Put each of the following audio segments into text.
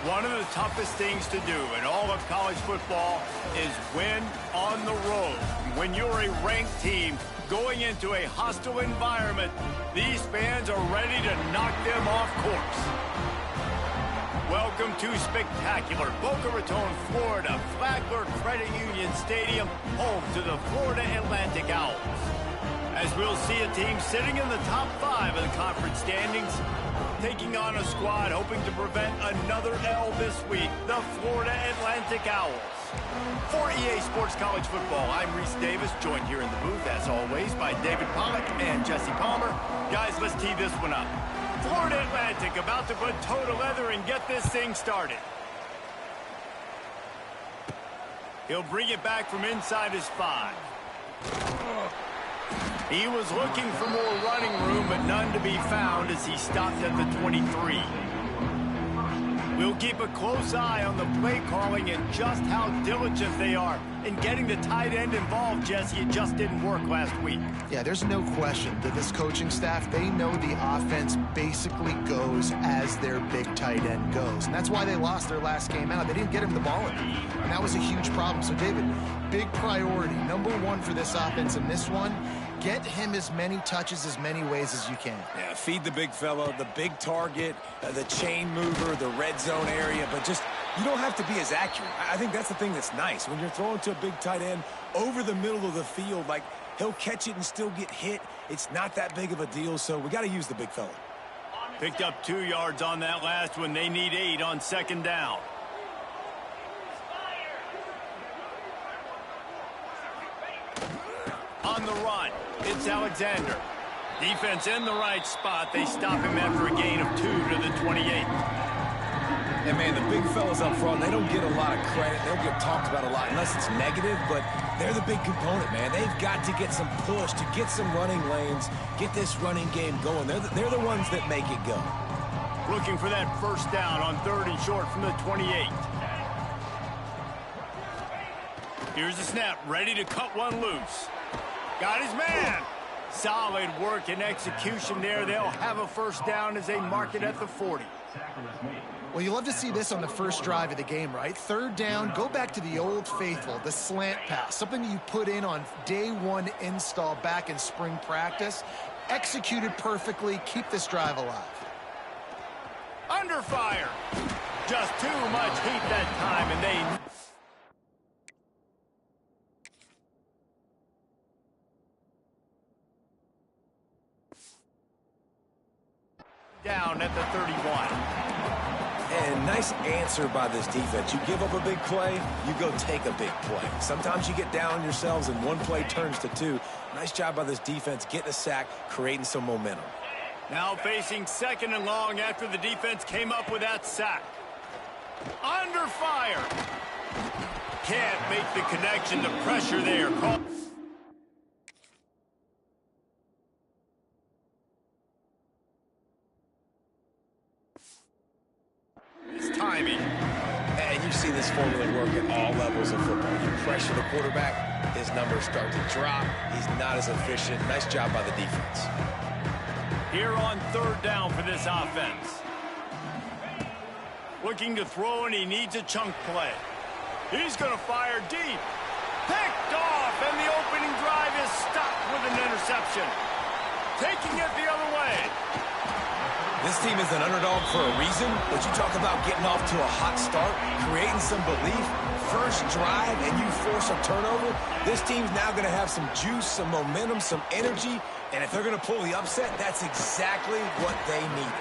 One of the toughest things to do in all of college football is win on the road. When you're a ranked team going into a hostile environment, these fans are ready to knock them off course. Welcome to spectacular Boca Raton, Florida, Flagler Credit Union Stadium, home to the Florida Atlantic Owls. As we'll see a team sitting in the top 5 of the conference standings, taking on a squad hoping to prevent another L this week, the Florida Atlantic Owls. For EA Sports College Football, I'm Reese Davis, joined here in the booth, as always, by David Pollack and Jesse Palmer. Guys, let's tee this one up. Florida Atlantic about to put toe to leather and get this thing started. He'll bring it back from inside his 5. He was looking for more running room, but none to be found as he stopped at the 23. We'll keep a close eye on the play calling and just how diligent they are in getting the tight end involved, Jesse. It just didn't work last week. Yeah, there's no question that this coaching staff, they know the offense basically goes as their big tight end goes. And that's why they lost their last game out. They didn't get him the ball in. And that was a huge problem. So, David, big priority, number one for this offense in this one, get him as many touches, as many ways as you can. Yeah, feed the big fella, the big target, the chain mover, the red zone area, but just you don't have to be as accurate. I think that's the thing that's nice. When you're throwing to a big tight end over the middle of the field, like he'll catch it and still get hit. It's not that big of a deal, so we got to use the big fella. Picked up 2 yards on that last one. They need 8 on second down. On the run, it's Alexander. Defense in the right spot. They stop him after a gain of 2 to the 28. And, man, the big fellas up front, they don't get a lot of credit. They don't get talked about a lot unless it's negative, but they're the big component, man. They've got to get some push, to get some running lanes, get this running game going. They're the ones that make it go. Looking for that first down on 3rd and short from the 28. Here's the snap, ready to cut one loose. Got his man. Solid work and execution there. They'll have a first down as they mark it at the 40. Well, you love to see this on the first drive of the game, right? 3rd down, go back to the old faithful, the slant pass, something you put in on day 1 install back in spring practice. Executed perfectly, keep this drive alive. Under fire. Just too much heat that time, and they... down at the 31. And nice answer by this defense. You give up a big play, you go take a big play. Sometimes you get down on yourselves and one play turns to 2. Nice job by this defense getting a sack, creating some momentum. Now facing 2nd and long after the defense came up with that sack. Under fire. Can't make the connection, the pressure there. see this formula work at all levels of football. You pressure the quarterback, his numbers start to drop. He's not as efficient. Nice job by the defense. Here on third down for this offense. Looking to throw, and he needs a chunk play. He's going to fire deep. Picked off, and the opening drive is stopped with an interception. Taking it the other way. This team is an underdog for a reason, but you talk about getting off to a hot start, creating some belief, first drive, and you force a turnover. This team's now going to have some juice, some momentum, some energy, and if they're going to pull the upset, that's exactly what they need.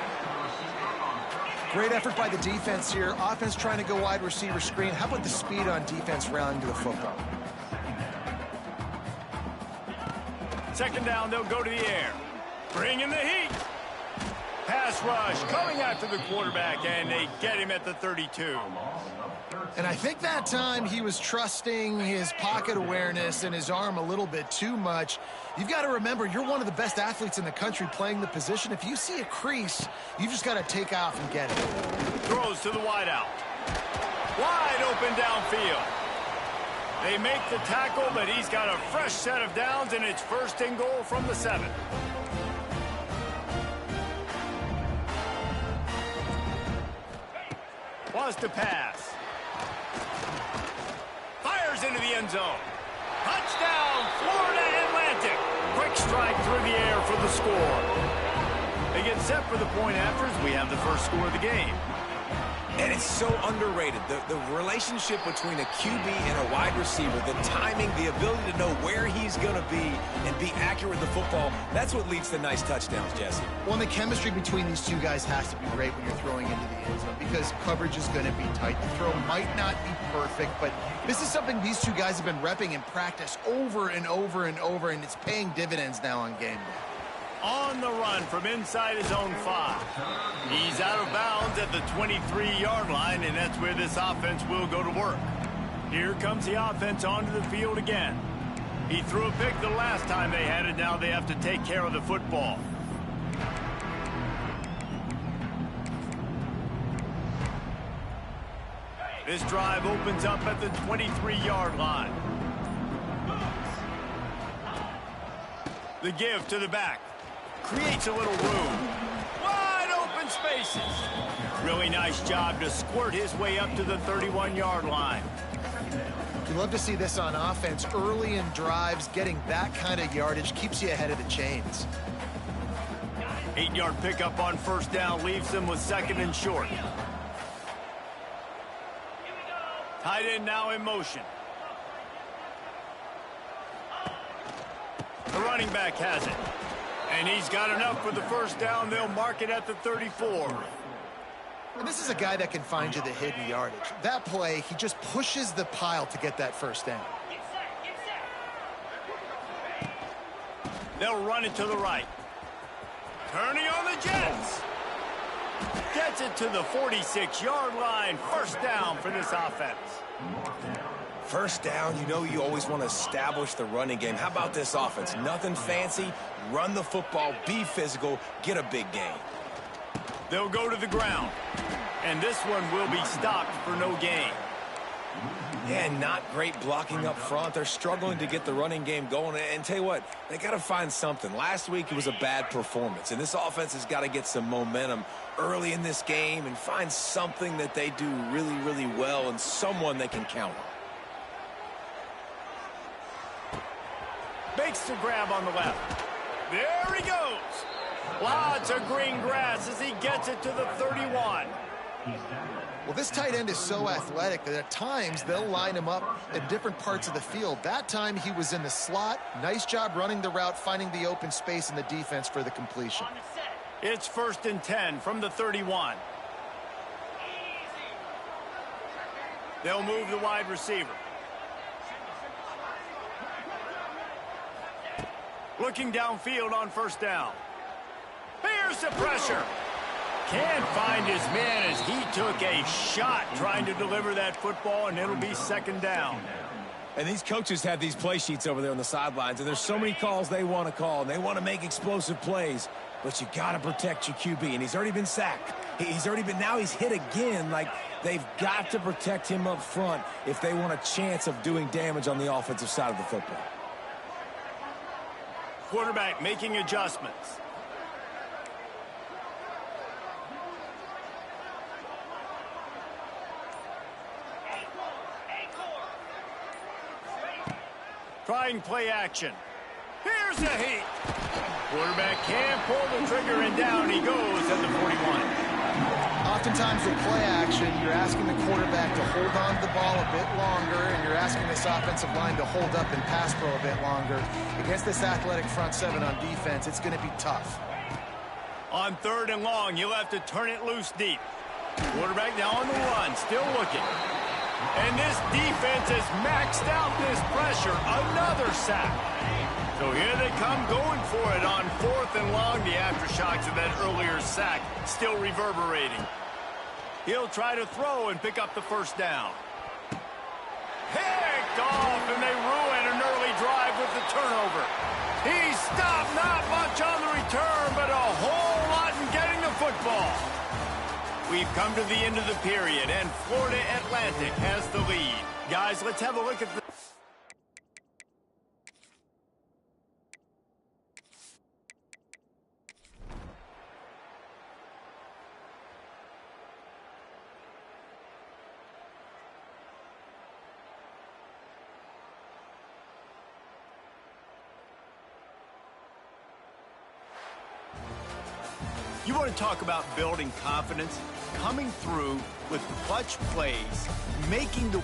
Great effort by the defense here. Offense trying to go wide receiver screen. How about the speed on defense rallying to the football? Second down, they'll go to the air. Bring in the heat. Pass rush coming after the quarterback, and they get him at the 32. And I think that time he was trusting his pocket awareness and his arm a little bit too much. You've got to remember, you're one of the best athletes in the country playing the position. If you see a crease, you just got to take off and get it. Throws to the wideout. Wide open downfield. They make the tackle, but he's got a fresh set of downs, and it's first and goal from the 7. Wants to pass. Fires into the end zone. Touchdown, Florida Atlantic. Quick strike through the air for the score. They get set for the point after as we have the first score of the game. And it's so underrated. The relationship between a QB and a wide receiver, the timing, the ability to know where he's going to be and be accurate with the football, that's what leads to nice touchdowns, Jesse. Well, the chemistry between these two guys has to be great when you're throwing into the end zone because coverage is going to be tight. The throw might not be perfect, but this is something these two guys have been repping in practice over and over and over, and it's paying dividends now on game day. On the run from inside his own 5. He's out of bounds at the 23-yard line, and that's where this offense will go to work. Here comes the offense onto the field again. He threw a pick the last time they had it. Now they have to take care of the football. This drive opens up at the 23-yard line. The give to the back. Creates a little room. Wide open spaces. Really nice job to squirt his way up to the 31-yard line. You love to see this on offense. Early in drives, getting that kind of yardage keeps you ahead of the chains. 8-yard pickup on first down leaves them with second and short. Tight end now in motion. The running back has it. And he's got enough for the first down. They'll mark it at the 34. And this is a guy that can find you the hidden yardage. That play, he just pushes the pile to get that first down. They'll run it to the right. Turning on the Jets. Gets it to the 46-yard line. First down for this offense. First down, you know you always want to establish the running game. How about this offense? Nothing fancy. Run the football, be physical, get a big gain. They'll go to the ground. And this one will be stopped for no gain. Yeah, not great blocking up front. They're struggling to get the running game going. And tell you what, they got to find something. Last week it was a bad performance. And this offense has got to get some momentum early in this game and find something that they do really, really well and someone they can count on. Makes the grab on the left. There he goes. Lots of green grass as he gets it to the 31. Well, this tight end is so athletic that at times they'll line him up in different parts of the field. That time he was in the slot. Nice job running the route, finding the open space in the defense for the completion. It's first and 10 from the 31. They'll move the wide receiver. Looking downfield on first down. Here's the pressure. Can't find his man as he took a shot trying to deliver that football, and it'll be second down. And these coaches have these play sheets over there on the sidelines, and there's so many calls they want to call, and they want to make explosive plays. but you got to protect your QB, and he's already been sacked. Now he's hit again. Like, they've got to protect him up front if they want a chance of doing damage on the offensive side of the football. Quarterback making adjustments. Trying play action. Here's a heat. Quarterback can't pull the trigger, and down he goes at the 41. Oftentimes with play action, you're asking the quarterback to hold on to the ball a bit longer, and you're asking this offensive line to hold up and pass pro a bit longer. Against this athletic front seven on defense, it's going to be tough. On 3rd and long, you'll have to turn it loose deep. Quarterback now on the run, still looking. And this defense has maxed out this pressure. Another sack. So here they come going for it on 4th and long. The aftershocks of that earlier sack still reverberating. He'll try to throw and pick up the first down. Picked off, and they ruin an early drive with the turnover. He stopped, not much on the return, but a whole lot in getting the football. We've come to the end of the period, and Florida Atlantic has the lead. Guys, let's have a look at the... You want to talk about building confidence? Coming through with clutch plays, making the...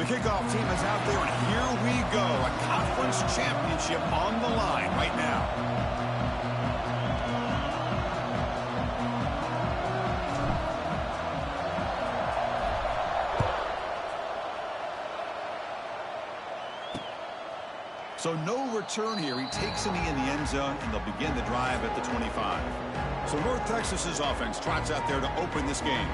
kickoff team is out there, and here we go. A conference championship on the line right now. So no return here. He takes it in the end zone, and they'll begin the drive at the 25. So North Texas's offense trots out there to open this game.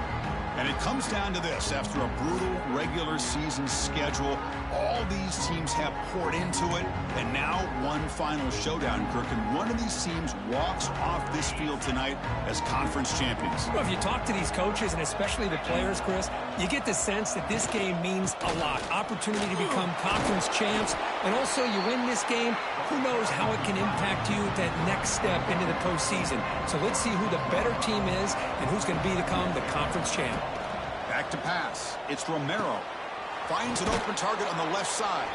And it comes down to this. After a brutal regular season schedule, all these teams have poured into it, and now one final showdown, Kirk. And one of these teams walks off this field tonight as conference champions. Well, if you talk to these coaches, and especially the players, Chris, you get the sense that this game means a lot. Opportunity to become conference champs, and also you win this game, who knows how it can impact you that next step into the postseason. So let's see who the better team is and who's going to become the conference champ. Back to pass. It's Romero. Finds an open target on the left side.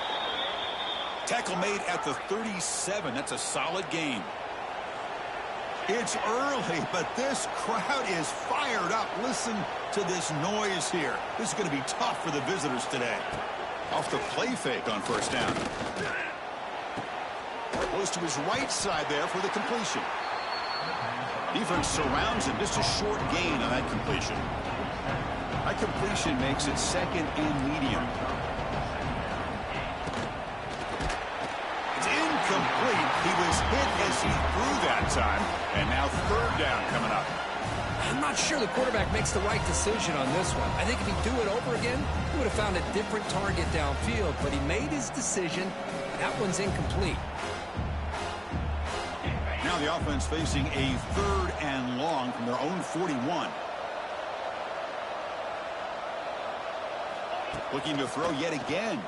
Tackle made at the 37. That's a solid gain. It's early, but this crowd is fired up. Listen to this noise here. This is going to be tough for the visitors today. Off the play fake on first down. Goes to his right side there for the completion. Defense surrounds him. Just a short gain on that completion. That completion makes it second and medium. It's incomplete. He was hit as he threw that time. And now third down coming up. I'm not sure the quarterback makes the right decision on this one. I think if he'd do it over again, he would have found a different target downfield. But he made his decision. That one's incomplete. Now the offense facing a third and long from their own 41. Looking to throw yet again.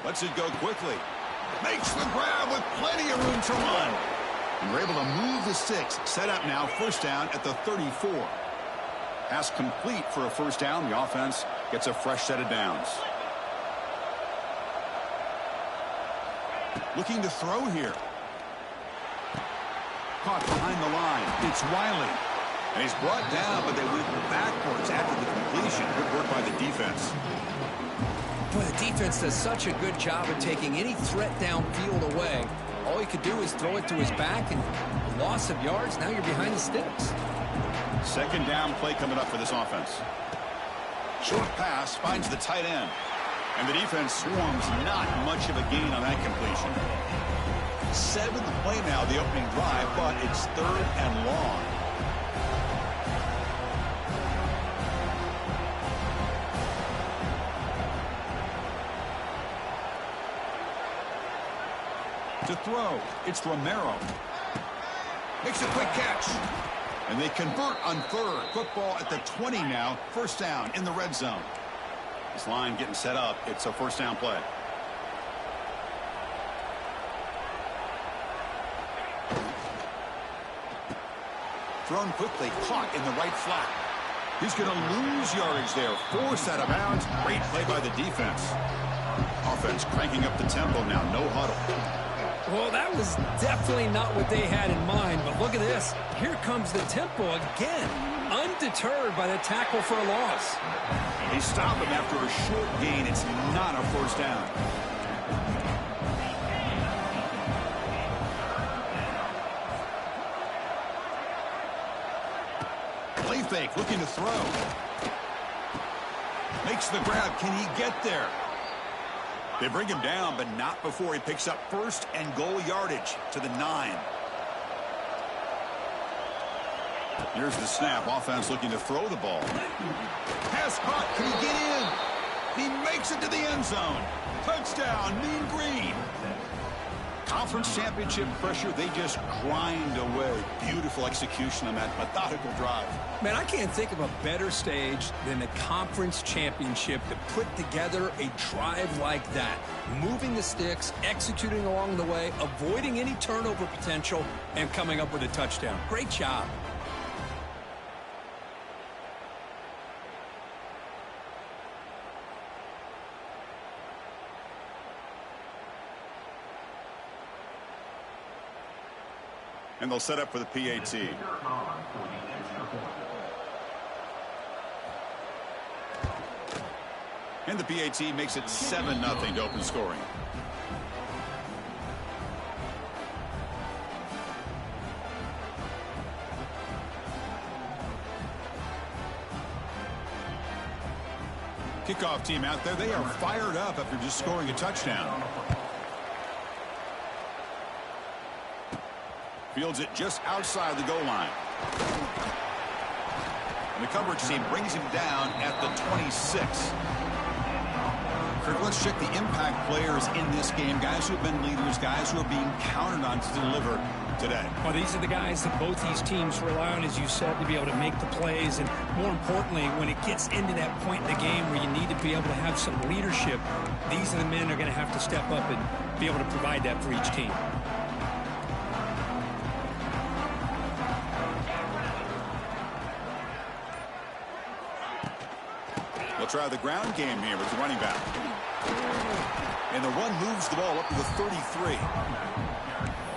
Lets it go quickly. Makes the grab with plenty of room to run. And we're able to move the sticks. Set up now, first down at the 34. Pass complete for a first down. The offense gets a fresh set of downs. Looking to throw here. Caught behind the line. It's Wiley. And he's brought down, but they went backwards after the completion. Good work by the defense. Boy, the defense does such a good job of taking any threat downfield away. All he could do is throw it to his back, and loss of yards, now you're behind the sticks. Second down play coming up for this offense. Short pass finds the tight end. And the defense swarms, not much of a gain on that completion. Seventh play now, the opening drive, but it's third and long. To throw, it's Romero. Makes a quick catch. And they convert on third. Football at the 20 now. First down in the red zone. This line getting set up. It's a first down play. Thrown quickly, caught in the right flat. He's going to lose yardage there. Forced out of bounds. Great play by the defense. Offense cranking up the tempo now. No huddle. Well, that was definitely not what they had in mind, but look at this. Here comes the tempo again, undeterred by the tackle for a loss. They stop him after a short gain. It's not a first down. Play fake, looking to throw. Makes the grab. Can he get there? They bring him down, but not before he picks up first and goal yardage to the 9. Here's the snap. Offense looking to throw the ball. Pass caught. Can he get in? He makes it to the end zone. Touchdown, Mean Green. Conference championship pressure, they just grind away. Beautiful execution on that methodical drive. Man, I can't think of a better stage than the conference championship to put together a drive like that. Moving the sticks, executing along the way, avoiding any turnover potential, and coming up with a touchdown. Great job. And they'll set up for the PAT. And the PAT makes it 7-0 to open scoring. Kickoff team out there, they are fired up after just scoring a touchdown. Fields it just outside the goal line. And the coverage team brings him down at the 26. Kirk, let's check the impact players in this game. Guys who have been leaders, guys who are being counted on to deliver today. Well, these are the guys that both these teams rely on, as you said, to be able to make the plays. And more importantly, when it gets into that point in the game where you need to be able to have some leadership, these are the men that are going to have to step up and be able to provide that for each team. They'll try the ground game here with the running back. And the run moves the ball up to the 33.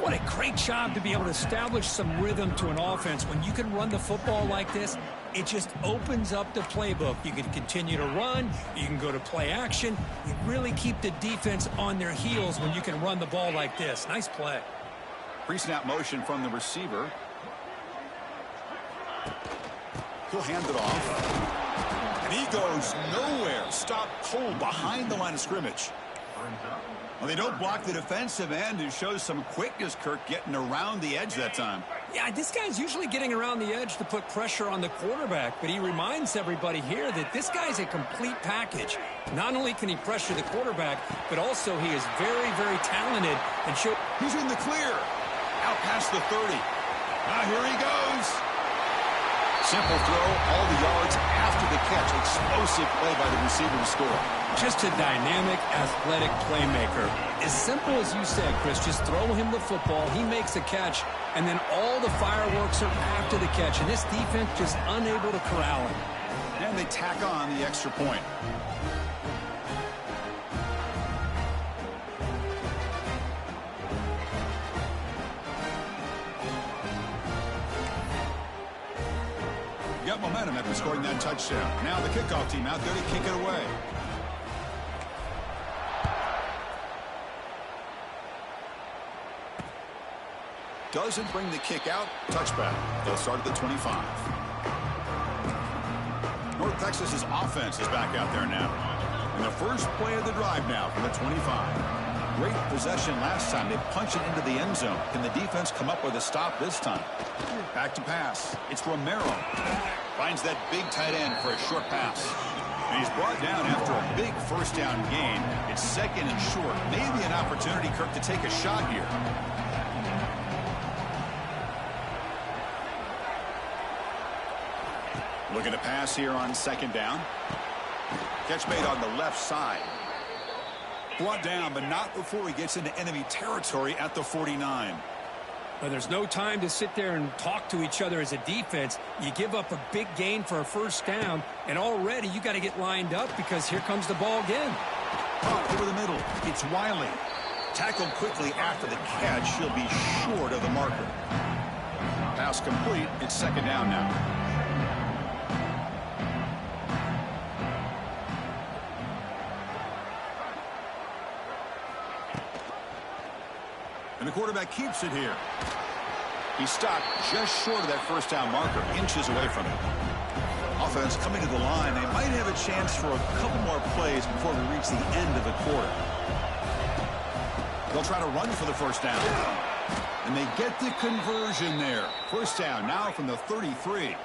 What a great job to be able to establish some rhythm to an offense. When you can run the football like this, it just opens up the playbook. You can continue to run. You can go to play action. You really keep the defense on their heels when you can run the ball like this. Nice play. Pre-snap motion from the receiver. He'll hand it off. And he goes nowhere. Stop cold behind the line of scrimmage. Well, they don't block the defensive end. It shows some quickness, Kirk, getting around the edge that time. Yeah, this guy's usually getting around the edge to put pressure on the quarterback, but he reminds everybody here that this guy's a complete package. Not only can he pressure the quarterback, but also he is very, very talented. And he's in the clear. Out past the 30. Now here he goes. Simple throw, all the yards after the catch. Explosive play by the receiver to score. Just a dynamic, athletic playmaker. As simple as you said, Chris, just throw him the football, he makes a catch, and then all the fireworks are after the catch, and this defense just unable to corral him. And they tack on the extra point. Got momentum after scoring that touchdown. Now the kickoff team out there to kick it away. Doesn't bring the kick out. Touchback. They'll start at the 25. North Texas's offense is back out there now. And the first play of the drive now from the 25. Great possession last time. They punch it into the end zone. Can the defense come up with a stop this time? Back to pass. It's Romero. Finds that big tight end for a short pass. And he's brought down after a big first down gain. It's second and short. Maybe an opportunity, Kirk, to take a shot here. Looking to pass here on second down. Catch made on the left side. Brought down, but not before he gets into enemy territory at the 49. Well, there's no time to sit there and talk to each other as a defense. You give up a big gain for a first down, and already you got to get lined up because here comes the ball again. Over the middle, it's Wiley. Tackled quickly after the catch. He'll be short of the marker. Pass complete. It's second down now. And the quarterback keeps it here. He stopped just short of that first down marker, inches away from it. Offense coming to the line. They might have a chance for a couple more plays before we reach the end of the quarter. They'll try to run for the first down. And they get the conversion there. First down now from the 33.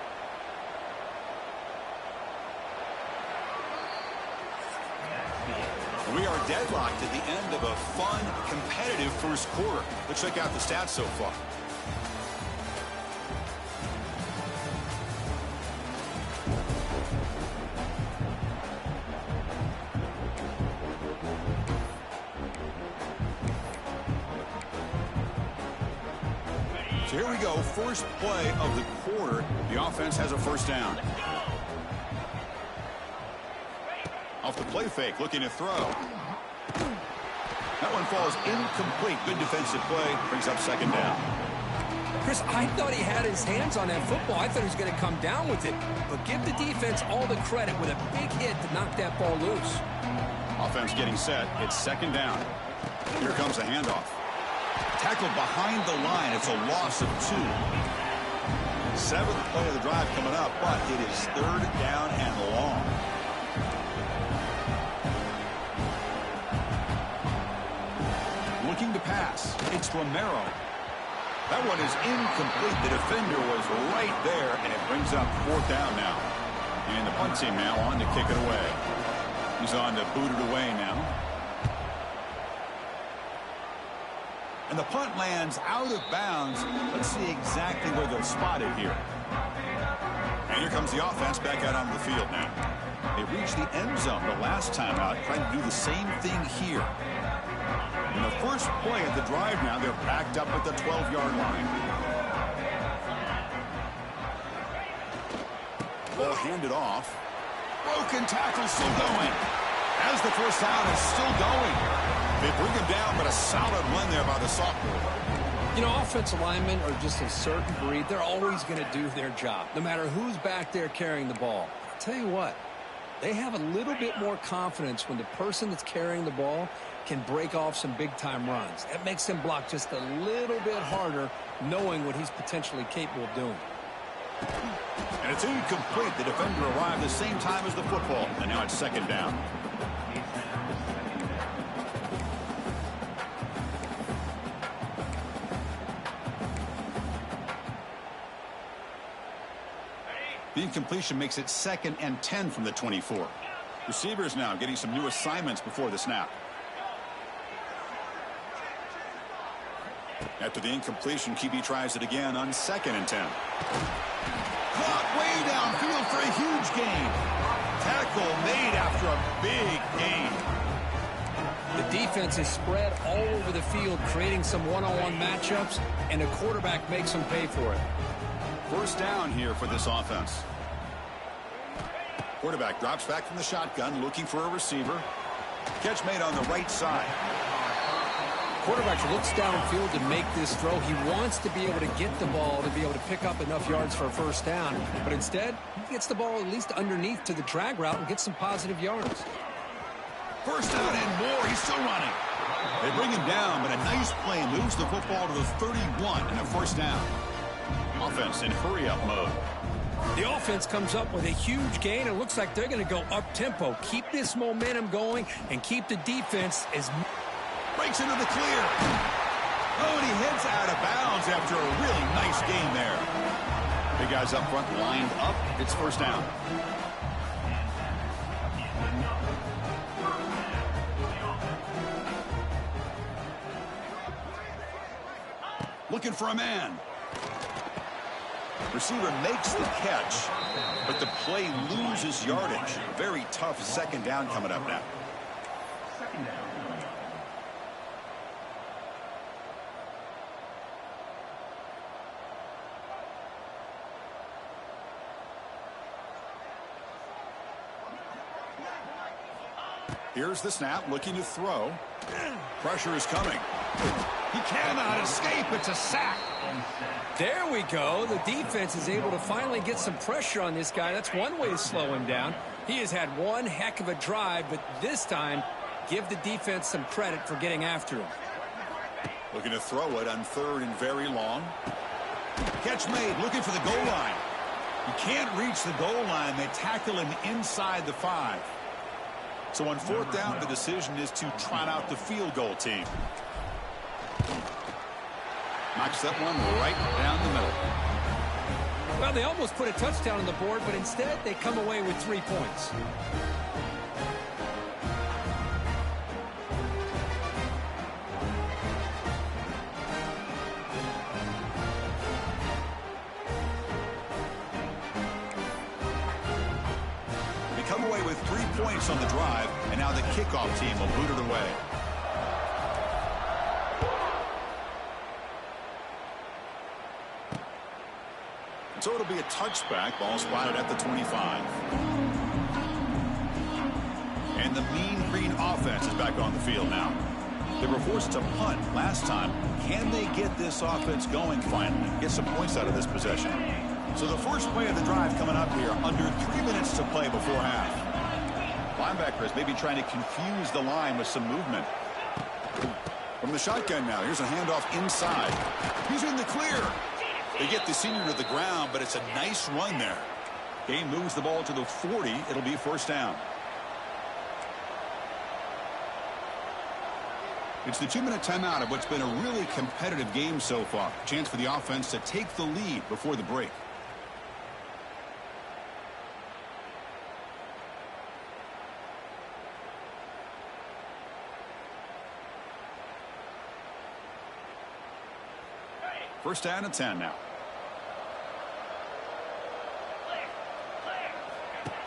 We are deadlocked at the end of a fun, competitive first quarter. Let's check out the stats so far. So here we go, first play of the quarter. The offense has a first down. Off the play fake, looking to throw. That one falls incomplete. Good defensive play, brings up second down. Chris, I thought he had his hands on that football. I thought he was going to come down with it. But give the defense all the credit with a big hit to knock that ball loose. Offense getting set. It's second down. Here comes the handoff. Tackled behind the line. It's a loss of 2. 7th play of the drive coming up, but it is third down and long. Looking to pass. It's Romero. That one is incomplete. The defender was right there, and it brings up 4th down now. And the punt team now on to kick it away. He's on to boot it away now. And the punt lands out of bounds. Let's see exactly where they'll spot it here. And here comes the offense back out onto the field now. They reached the end zone the last time out, trying to do the same thing here. In the first play of the drive now, they're backed up at the 12-yard line. Ball handed off. Broken tackle still going. As the first down is still going. They bring him down, but a solid run there by the sophomore. You know, offensive linemen are just a certain breed. They're always going to do their job, no matter who's back there carrying the ball. I'll tell you what, they have a little bit more confidence when the person that's carrying the ball can break off some big-time runs. That makes them block just a little bit harder, knowing what he's potentially capable of doing. And it's incomplete. The defender arrived the same time as the football, and now it's second down. The incompletion makes it 2nd and 10 from the 24. Receivers now getting some new assignments before the snap. After the incompletion, QB tries it again on 2nd and 10. Caught way downfield for a huge gain. Tackle made after a big gain. The defense is spread all over the field, creating some one-on-one matchups, and the quarterback makes them pay for it. First down here for this offense. Quarterback drops back from the shotgun, looking for a receiver. Catch made on the right side. Quarterback looks downfield to make this throw. He wants to be able to get the ball to be able to pick up enough yards for a first down. But instead, he gets the ball at least underneath to the drag route and gets some positive yards. First down and more. He's still running. They bring him down, but a nice play moves the football to the 31 and a first down. Offense in hurry-up mode. The offense comes up with a huge gain. It looks like they're going to go up-tempo. Keep this momentum going and keep the defense as... Breaks into the clear. Oh, and he heads out of bounds after a really nice gain there. Big guys up front lined up. It's first down. Looking for a man. Receiver makes the catch, but the play loses yardage. Very tough second down coming up now. Here's the snap, looking to throw. Pressure is coming. He cannot escape. It's a sack. There we go. The defense is able to finally get some pressure on this guy. That's one way to slow him down. He has had one heck of a drive, but this time, give the defense some credit for getting after him. Looking to throw it on 3rd and very long. Catch made, looking for the goal line. You can't reach the goal line. They tackle him inside the 5. So on 4th down, the decision is to trot out the field goal team. Knocks that one right down the middle. Well, they almost put a touchdown on the board, but instead they come away with 3 points. They come away with 3 points on the drive, and now the kickoff team will boot it away. So it'll be a touchback. Ball spotted at the 25. And the Mean Green offense is back on the field now. They were forced to punt last time. Can they get this offense going finally? Get some points out of this possession. So the first play of the drive coming up here, under 3 minutes to play before half. Linebacker is maybe trying to confuse the line with some movement. From the shotgun now, here's a handoff inside. He's in the clear. They get the senior to the ground, but it's a nice run there. Gain moves the ball to the 40. It'll be first down. It's the 2-minute timeout of what's been a really competitive game so far. Chance for the offense to take the lead before the break. First down and 10 now.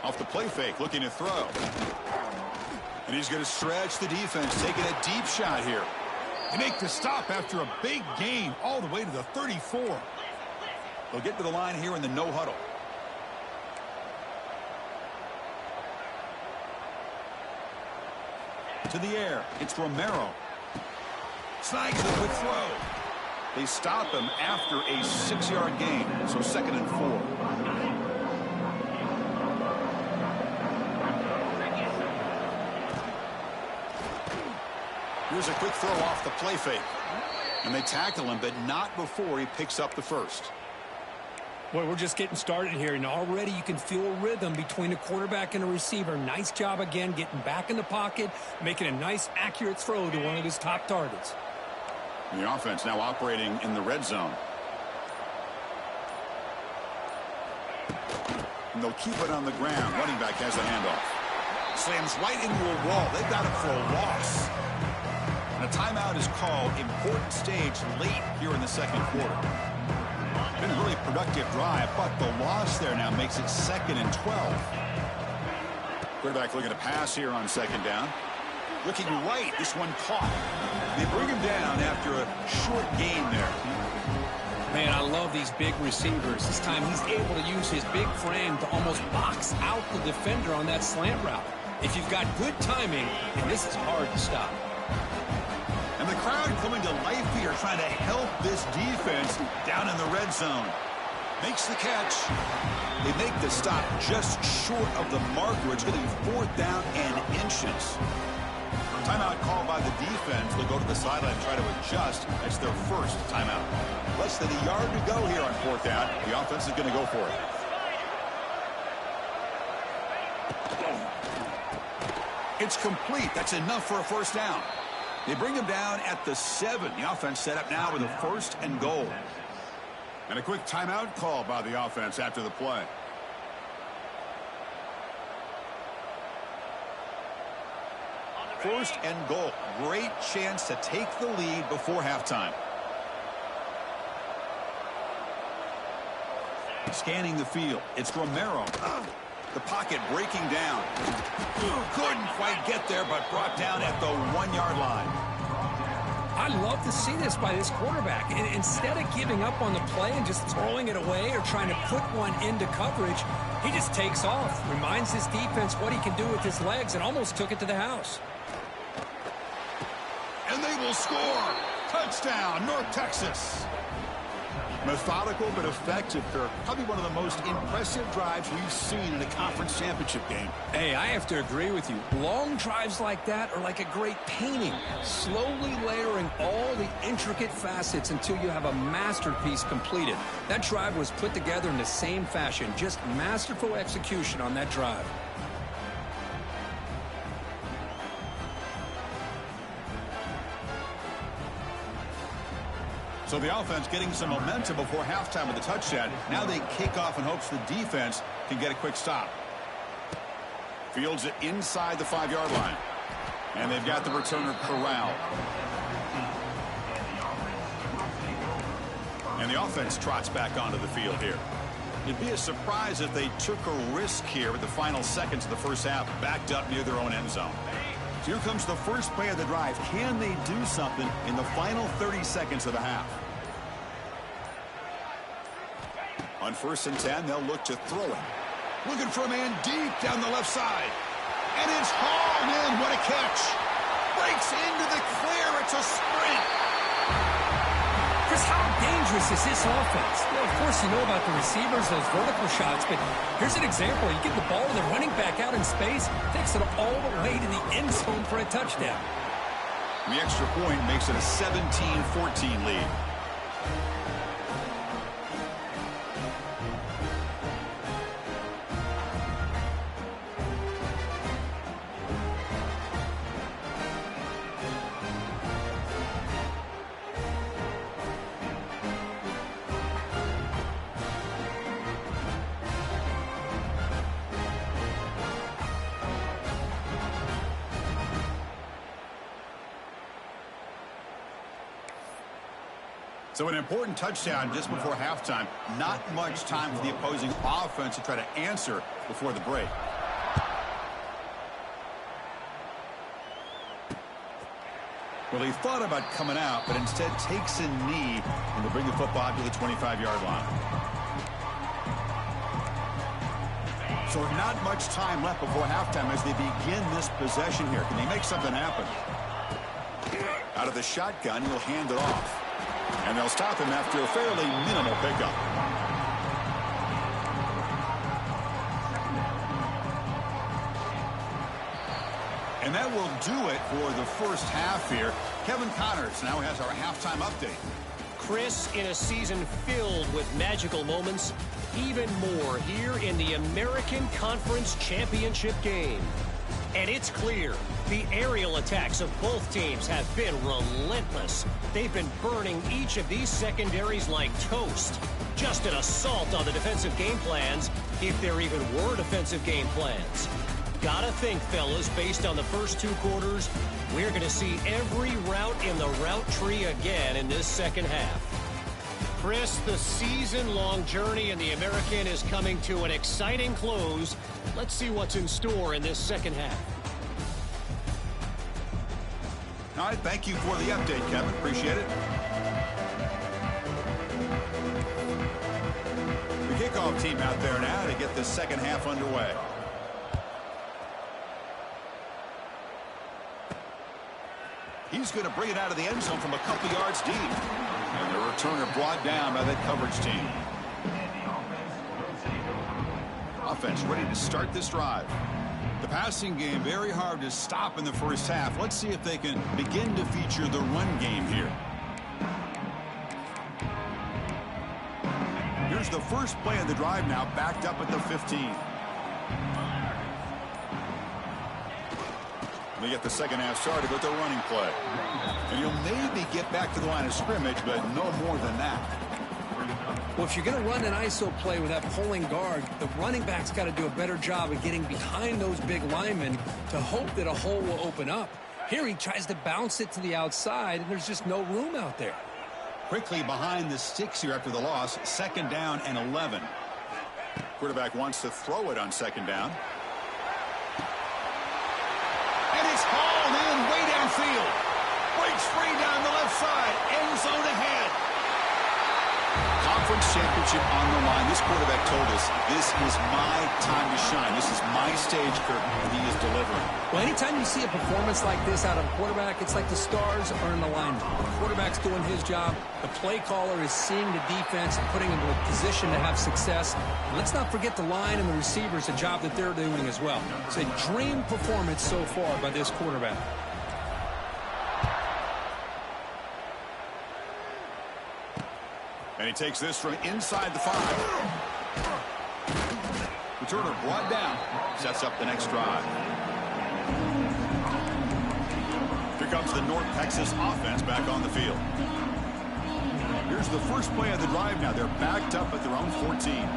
Off the play fake, looking to throw. And he's going to stretch the defense, taking a deep shot here. They make the stop after a big gain all the way to the 34. They'll get to the line here in the no huddle. To the air, it's Romero. Snags the quick throw. They stop him after a 6-yard gain, so 2nd and 4. Here's a quick throw off the play fake. And they tackle him, but not before he picks up the first. Boy, we're just getting started here, and already you can feel a rhythm between the quarterback and the receiver. Nice job again getting back in the pocket, making a nice, accurate throw to one of his top targets. And the offense now operating in the red zone. And they'll keep it on the ground. Running back has a handoff. Slams right into a wall. They've got it for a loss. And a timeout is called. Important stage late here in the second quarter. Been a really productive drive, but the loss there now makes it 2nd and 12. Quarterback looking to pass here on 2nd down. Looking right, this one caught. They bring him down after a short gain there. Man, I love these big receivers. This time he's able to use his big frame to almost box out the defender on that slant route. If you've got good timing, and this is hard to stop. And the crowd coming to life here, trying to help this defense down in the red zone. Makes the catch. They make the stop just short of the marker. It's going to be 4th down and inches. Timeout called by the defense. They'll go to the sideline and try to adjust. That's their first timeout. Less than a yard to go here on 4th down. The offense is going to go for it. It's complete. That's enough for a first down. They bring him down at the 7. The offense set up now with a 1st and goal. And a quick timeout call by the offense after the play. First and goal. Great chance to take the lead before halftime. Scanning the field. It's Romero. The pocket breaking down. Couldn't quite get there, but brought down at the 1-yard line. I love to see this by this quarterback. And instead of giving up on the play and just throwing it away or trying to put one into coverage, he just takes off, reminds his defense what he can do with his legs, and almost took it to the house. And they will score. Touchdown, North Texas. Methodical but effective, Kirk. Probably one of the most impressive drives we've seen in a conference championship game. Hey, I have to agree with you. Long drives like that are like a great painting, slowly layering all the intricate facets until you have a masterpiece completed. That drive was put together in the same fashion, just masterful execution on that drive. So the offense getting some momentum before halftime with a touchdown. Now they kick off in hopes the defense can get a quick stop. Fields it inside the 5-yard line. And they've got the returner corralled. And the offense trots back onto the field here. It'd be a surprise if they took a risk here with the final seconds of the first half, backed up near their own end zone. So here comes the first play of the drive. Can they do something in the final 30 seconds of the half? On 1st and 10, they'll look to throw it. Looking for a man deep down the left side. And it's hauled in. What a catch. breaks into the clear. It's a sprint. Chris, how dangerous is this offense? Well, of course, you know about the receivers, those vertical shots, but here's an example. You get the ball to the running back out in space, takes it all the way to the end zone for a touchdown. The extra point makes it a 17-14 lead. So an important touchdown just before halftime. Not much time for the opposing offense to try to answer before the break. Well, he thought about coming out, but instead takes a knee and will bring the football to the 25-yard line. So not much time left before halftime as they begin this possession here. Can they make something happen? Out of the shotgun, he'll hand it off. And they'll stop him after a fairly minimal pickup. And that will do it for the first half here. Kevin Connors now has our halftime update. Chris, in a season filled with magical moments, even more here in the American Conference Championship game. And it's clear, the aerial attacks of both teams have been relentless. They've been burning each of these secondaries like toast. Just an assault on the defensive game plans, if there even were defensive game plans. Gotta think, fellas, based on the first two quarters, we're going to see every route in the route tree again in this second half. Chris, the season-long journey in the American is coming to an exciting close. Let's see what's in store in this second half. All right, thank you for the update, Kevin. Appreciate it. The kickoff team out there now to get the second half underway. He's going to bring it out of the end zone from a couple yards deep. And the returner brought down by that coverage team. Offense ready to start this drive. The passing game very hard to stop in the first half. Let's see if they can begin to feature the run game here. Here's the first play of the drive now, backed up at the 15. They get the second half started with a running play. And you'll maybe get back to the line of scrimmage, but no more than that. Well, if you're going to run an ISO play with that pulling guard, the running back's got to do a better job of getting behind those big linemen to hope that a hole will open up. Here he tries to bounce it to the outside, and there's just no room out there. Quickly behind the sticks here after the loss, second down and 11. Quarterback wants to throw it on second down. And it's hauled in way downfield. Breaks free down the left side. End zone ahead. Conference championship on the line. This quarterback told us, this is my time to shine. This is my stage, Kirk, and he is delivering. Well, anytime you see a performance like this out of a quarterback, it's like the stars are in alignment. The quarterback's doing his job. The play caller is seeing the defense and putting him in a position to have success. And let's not forget the line and the receivers, a job that they're doing as well. It's a dream performance so far by this quarterback. And he takes this from inside the 5. Returner brought down. Sets up the next drive. Here comes the North Texas offense back on the field. Here's the first play of the drive now. They're backed up at their own 14.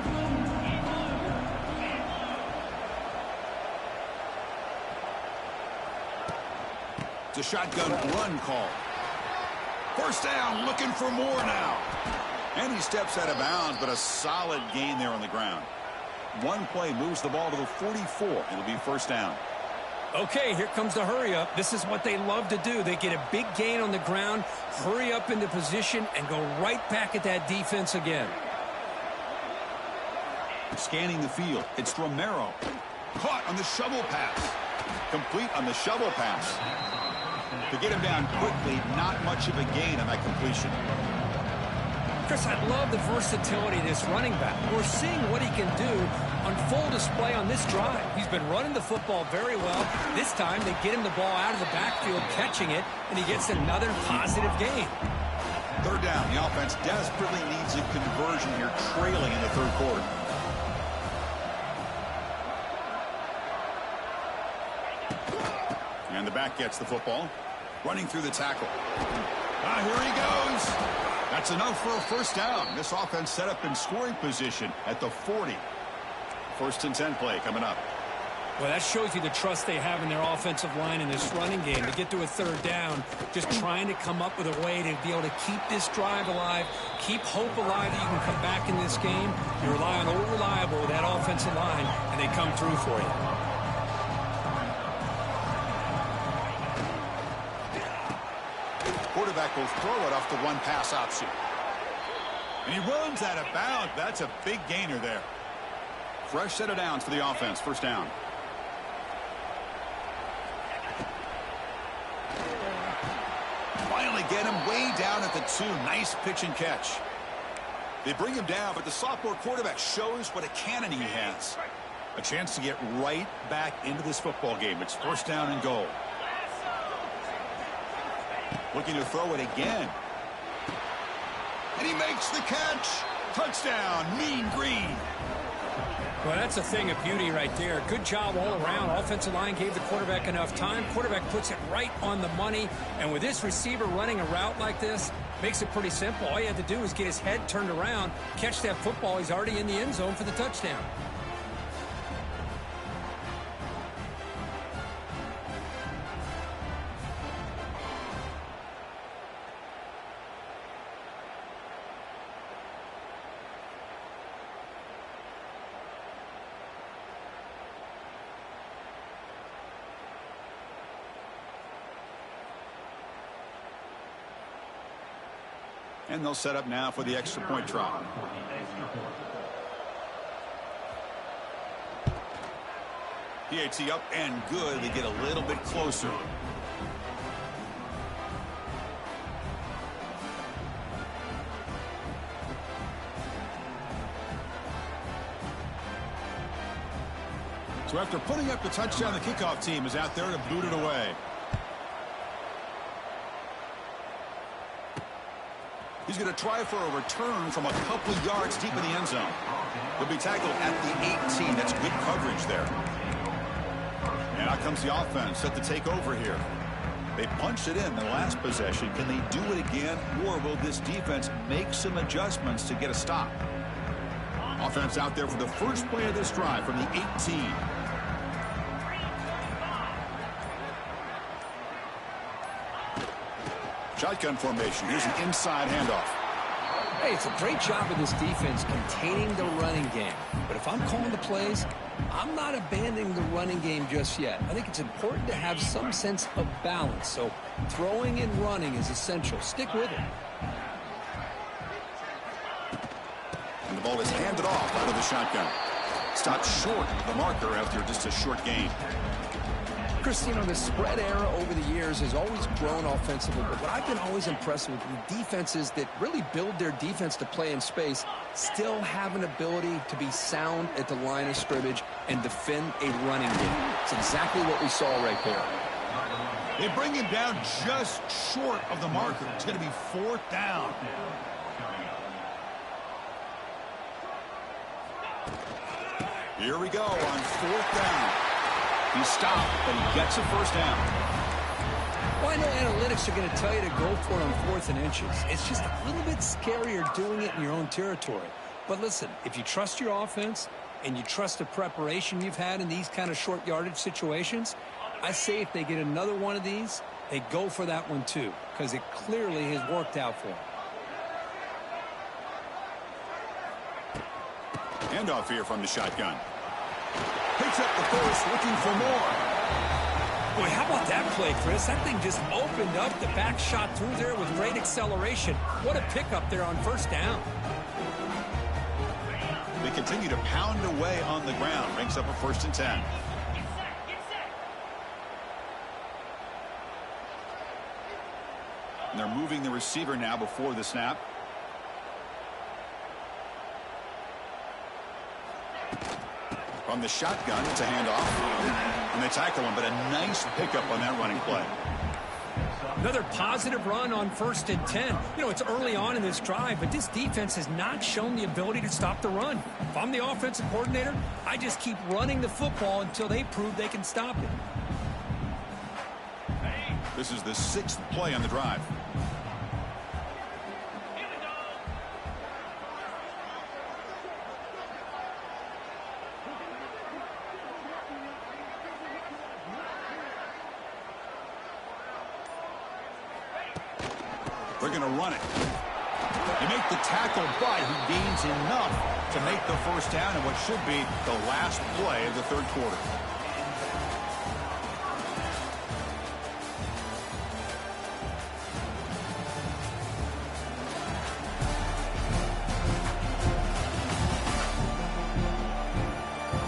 It's a shotgun run call. First down, looking for more now. And he steps out of bounds, but a solid gain there on the ground. One play moves the ball to the 44. It'll be first down. Okay, here comes the hurry up. This is what they love to do. They get a big gain on the ground, hurry up into position, and go right back at that defense again. Scanning the field. It's Romero. Caught on the shovel pass. Complete on the shovel pass. To get him down quickly, not much of a gain on that completion. Chris, I love the versatility of this running back. We're seeing what he can do on full display on this drive. He's been running the football very well. This time, they get him the ball out of the backfield, catching it, and he gets another positive gain. Third down. The offense desperately needs a conversion here, trailing in the third quarter. And the back gets the football. Running through the tackle. Here he goes. That's enough for a first down. This offense set up in scoring position at the 40. First and 10 play coming up. Well, that shows you the trust they have in their offensive line in this running game. To get to a third down, just trying to come up with a way to be able to keep this drive alive, keep hope alive that you can come back in this game. You rely on Old Reliable with that offensive line, and they come through for you. Quarterback will throw it off the one-pass option. And he runs out of bounds. That's a big gainer there. Fresh set of downs for the offense. First down. Finally get him way down at the 2. Nice pitch and catch. They bring him down, but the sophomore quarterback shows what a cannon he has. A chance to get right back into this football game. It's first down and goal. Looking to throw it again. And he makes the catch. Touchdown, Mean Green. Well, that's a thing of beauty right there. Good job all around. Offensive line gave the quarterback enough time. Quarterback puts it right on the money. And with this receiver running a route like this, makes it pretty simple. All you had to do is get his head turned around, catch that football. He's already in the end zone for the touchdown. And they'll set up now for the extra point try. PAT up and good. They get a little bit closer. So after putting up the touchdown, the kickoff team is out there to boot it away. He's going to try for a return from a couple yards deep in the end zone. He'll be tackled at the 18. That's good coverage there. And out comes the offense set to take over here. They punched it in the last possession. Can they do it again, or will this defense make some adjustments to get a stop? Offense out there for the first play of this drive from the 18. Shotgun formation. Here's an inside handoff. Hey, it's a great job of this defense containing the running game. But if I'm calling the plays, I'm not abandoning the running game just yet. I think it's important to have some sense of balance. So throwing and running is essential. Stick with it. And the ball is handed off out of the shotgun. Stopped short of the marker after just a short gain. Chris, you know, the spread era over the years has always grown offensively, but what I've been always impressed with the defenses that really build their defense to play in space still have an ability to be sound at the line of scrimmage and defend a running game. It's exactly what we saw right there. They bring him down just short of the marker. It's going to be fourth down. Here we go on fourth down. He stopped, but he gets a first down. Well, I know analytics are going to tell you to go for it on 4th and inches. It's just a little bit scarier doing it in your own territory. But listen, if you trust your offense and you trust the preparation you've had in these kind of short yardage situations, I say if they get another one of these, they go for that one too, because it clearly has worked out for them. Handoff here from the shotgun. Picks up the first, looking for more. Boy, how about that play, Chris? That thing just opened up. The back shot through there with great acceleration. What a pickup there on first down. They continue to pound away on the ground. Brings up a 1st and 10. And they're moving the receiver now before the snap. From the shotgun, it's a handoff. And they tackle him, but a nice pickup on that running play. Another positive run on 1st and 10. You know, it's early on in this drive, but this defense has not shown the ability to stop the run. If I'm the offensive coordinator, I just keep running the football until they prove they can stop it. This is the 6th play on the drive. They're going to run it. They make the tackle, but he gains enough to make the first down in what should be the last play of the third quarter.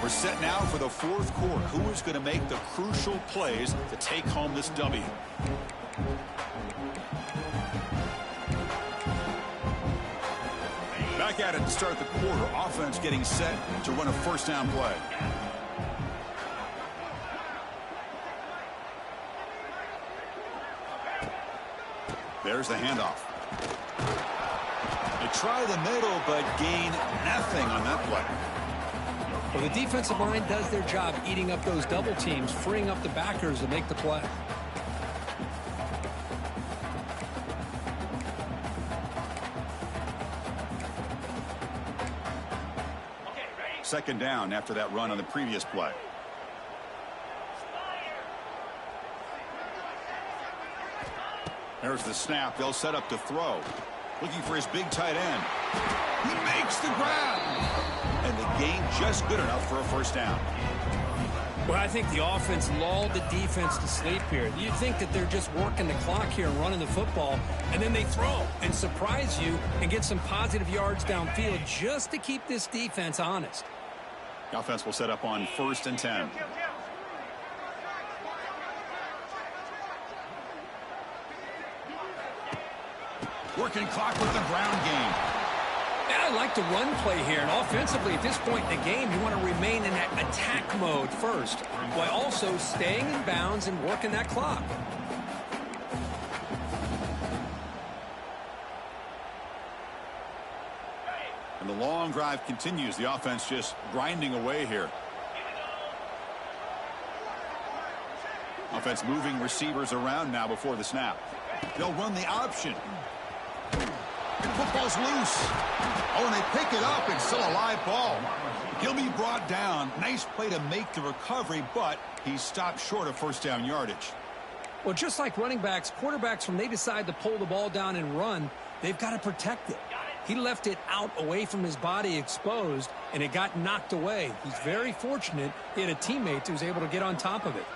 We're set now for the fourth quarter. Who is going to make the crucial plays to take home this W? Back at it to start the quarter. Offense getting set to run a first down play. There's the handoff. They try the middle, but gain nothing on that play. Well, the defensive line does their job eating up those double teams, freeing up the backers to make the play. Second down after that run on the previous play. There's the snap. They'll set up to throw. Looking for his big tight end. He makes the grab. And the gain just good enough for a first down. Well, I think the offense lulled the defense to sleep here. You think that they're just working the clock here and running the football, and then they throw and surprise you and get some positive yards downfield just to keep this defense honest. The offense will set up on 1st and 10. Working clock with the ground game. Yeah, I like the run play here. And offensively, at this point in the game, you want to remain in that attack mode first, while also staying in bounds and working that clock. And the long drive continues. The offense just grinding away here. Offense moving receivers around now before the snap. They'll run the option. Football's loose. Oh, and they pick it up. It's still a live ball. He'll be brought down. Nice play to make the recovery, but he stopped short of first down yardage. Well, just like running backs, quarterbacks, when they decide to pull the ball down and run, they've got to protect it. He left it out away from his body exposed, and it got knocked away. He's very fortunate he had a teammate who was able to get on top of it.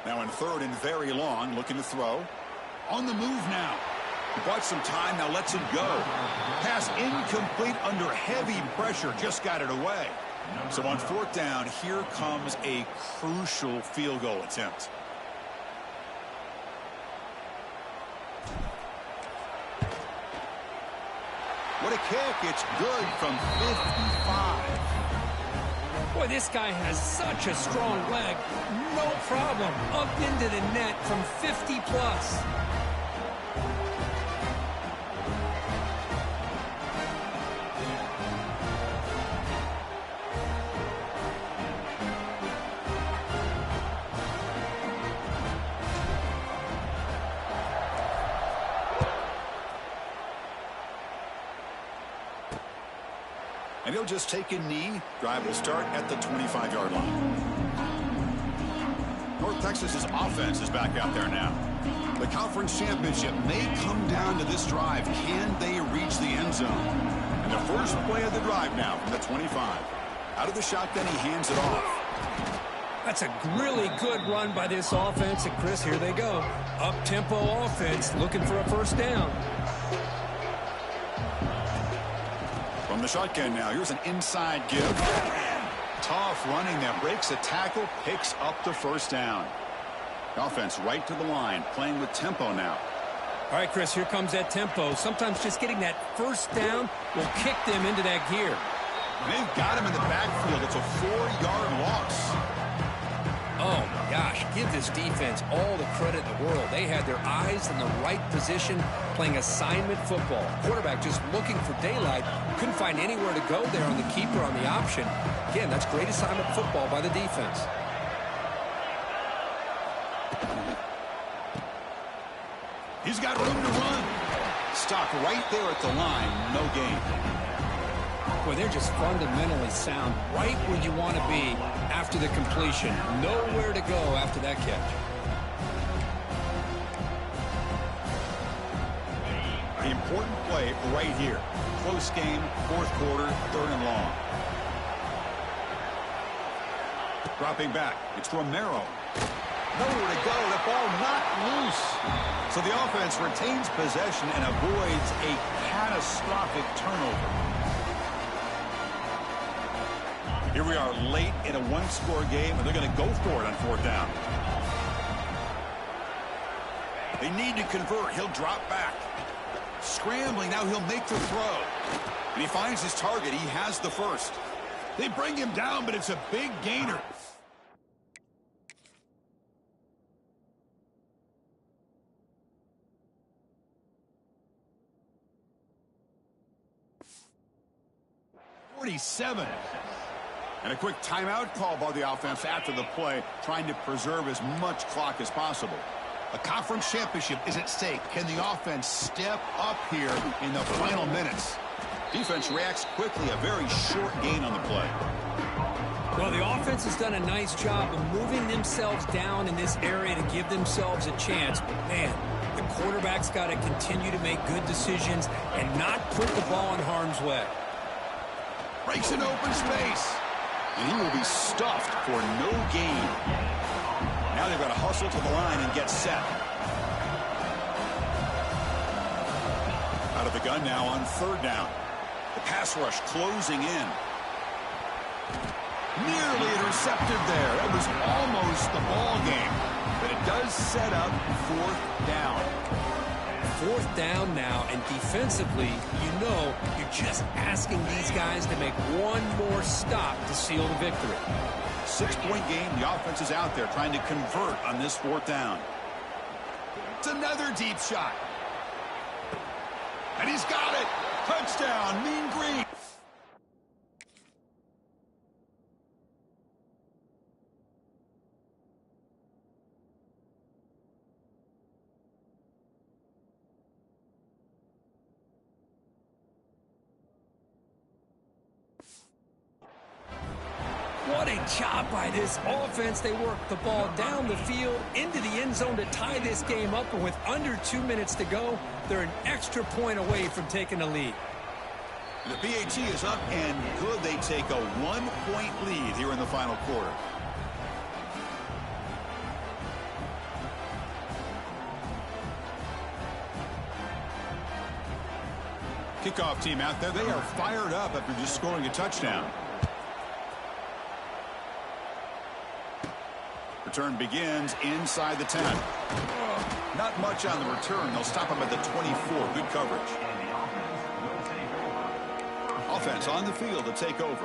Now in 3rd and very long, looking to throw. On the move now. He bought some time, now lets it go. Pass incomplete under heavy pressure, just got it away. So on 4th down, here comes a crucial field goal attempt. What a kick. It's good from 55. Boy, this guy has such a strong leg. No problem. Up into the net from 50 plus. And he'll just take a knee. Drive will start at the 25-yard line. North Texas's offense is back out there now. The conference championship may come down to this drive. Can they reach the end zone? And the first play of the drive now from the 25. Out of the shotgun, he hands it off. That's a really good run by this offense. And, Chris, here they go. Up-tempo offense looking for a first down. From the shotgun now, here's an inside give. Tough running that breaks a tackle, picks up the first down. Offense right to the line, playing with tempo now. All right, Chris, here comes that tempo. Sometimes just getting that first down will kick them into that gear. And they've got him in the backfield. It's a 4-yard loss. Oh, my gosh. Give this defense all the credit in the world. They had their eyes in the right position, playing assignment football. Quarterback just looking for daylight. Couldn't find anywhere to go there on the keeper on the option. Again, that's great assignment football by the defense. He's got room to run. Stop right there at the line. No gain. Boy, they're just fundamentally sound right where you want to be after the completion. Nowhere to go after that catch. The important play right here. Close game, fourth quarter, 3rd and long. Dropping back. It's Romero. Nowhere to go. The ball knocked loose. So the offense retains possession and avoids a catastrophic turnover. Here we are late in a one-score game, and they're going to go for it on 4th down. They need to convert. He'll drop back. Scrambling. Now he'll make the throw. And he finds his target. He has the first. They bring him down, but it's a big gainer. And a quick timeout call by the offense after the play, trying to preserve as much clock as possible. A conference championship is at stake. Can the offense step up here in the final minutes? Defense reacts quickly. A very short gain on the play. Well, the offense has done a nice job of moving themselves down in this area to give themselves a chance. But, man, the quarterback's got to continue to make good decisions and not put the ball in harm's way. Breaks an open space. And he will be stuffed for no gain. Now they've got to hustle to the line and get set. Out of the gun now on 3rd down. The pass rush closing in. Nearly intercepted there. That was almost the ball game. But it does set up 4th down. 4th down now, and defensively, you know, you're just asking these guys to make one more stop to seal the victory. 6-point game. The offense is out there trying to convert on this 4th down. It's another deep shot. And he's got it. Touchdown, Mean Green. What a job by this offense. They worked the ball down the field into the end zone to tie this game up. And with under 2 minutes to go, they're an extra point away from taking the lead. The BAT is up and good. They take a 1-point lead here in the final quarter. Kickoff team out there. They are fired up after just scoring a touchdown. Return begins inside the 10. Not much on the return. They'll stop him at the 24. Good coverage. Offense on the field to take over.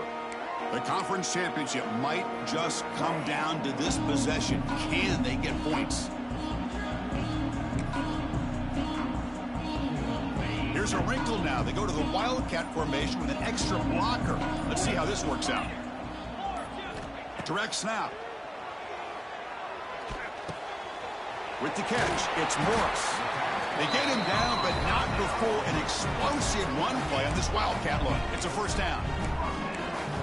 The conference championship might just come down to this possession. Can they get points? Here's a wrinkle now. They go to the Wildcat formation with an extra blocker. Let's see how this works out. Direct snap. With the catch, it's Morris. They get him down, but not before an explosive run play on this Wildcat look. It's a 1st down.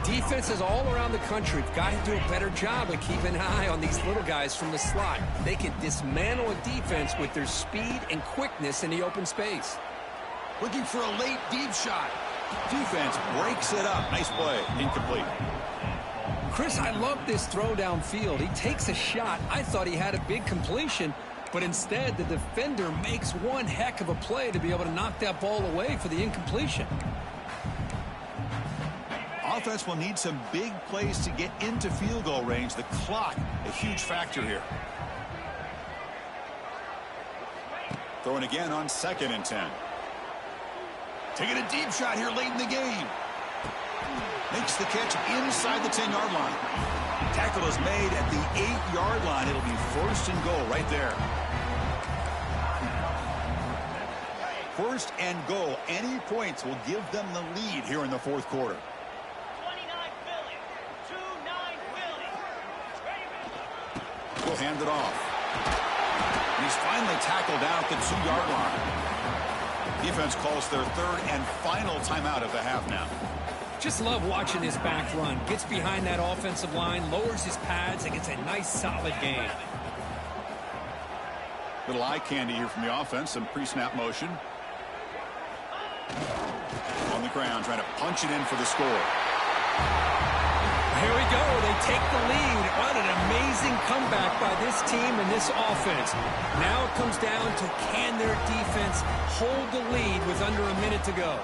Defenses all around the country have got to do a better job of keeping an eye on these little guys from the slot. They can dismantle a defense with their speed and quickness in the open space. Looking for a late deep shot. Defense breaks it up. Nice play. Incomplete. Chris, I love this throw downfield. He takes a shot. I thought he had a big completion, but instead the defender makes one heck of a play to be able to knock that ball away for the incompletion. Offense will need some big plays to get into field goal range. The clock, a huge factor here. Throwing again on 2nd and 10. Taking a deep shot here late in the game. Makes the catch inside the 10-yard line. Tackle is made at the 8-yard line. It'll be 1st and goal right there. 1st and goal. Any points will give them the lead here in the 4th quarter. 29 Philly. 2-9 Philly. Will hand it off. And he's finally tackled down at the 2-yard line. Defense calls their 3rd and final timeout of the half now. Just love watching this back run. Gets behind that offensive line, lowers his pads, and gets a nice, solid gain. Little eye candy here from the offense. Some pre-snap motion. On the ground, trying to punch it in for the score. Here we go. They take the lead. What an amazing comeback by this team and this offense. Now it comes down to can their defense hold the lead with under a minute to go.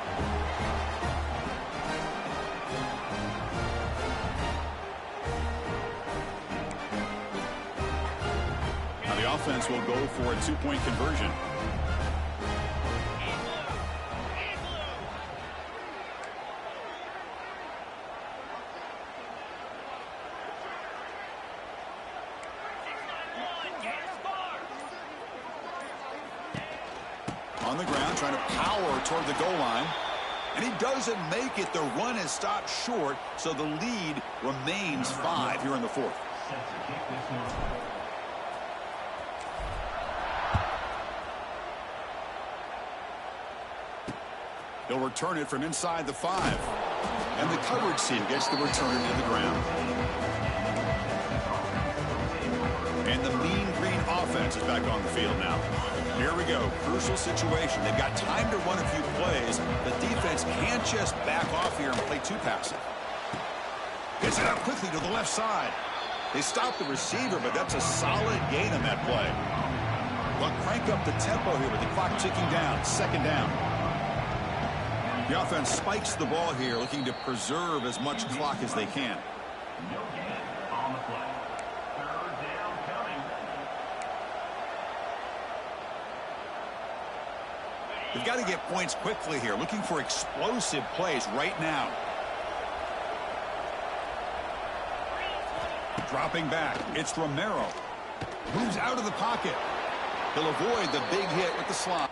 Now the offense will go for a 2-point conversion. On the ground, trying to power toward the goal line. And he doesn't make it. The run is stopped short, so the lead remains 5 here in the 4th. He'll return it from inside the 5. And the coverage team gets the return to the ground. And the Mean Green offense is back on the field now. Here we go. Crucial situation. They've got time to run a few plays. The defense can't just back off here and play too passive. Gets it out quickly to the left side. They stop the receiver, but that's a solid gain on that play. They'll crank up the tempo here with the clock ticking down. 2nd down. The offense spikes the ball here, looking to preserve as much clock as they can. They've got to get points quickly here, looking for explosive plays right now. Dropping back, it's Romero. Moves out of the pocket. He'll avoid the big hit with the slot.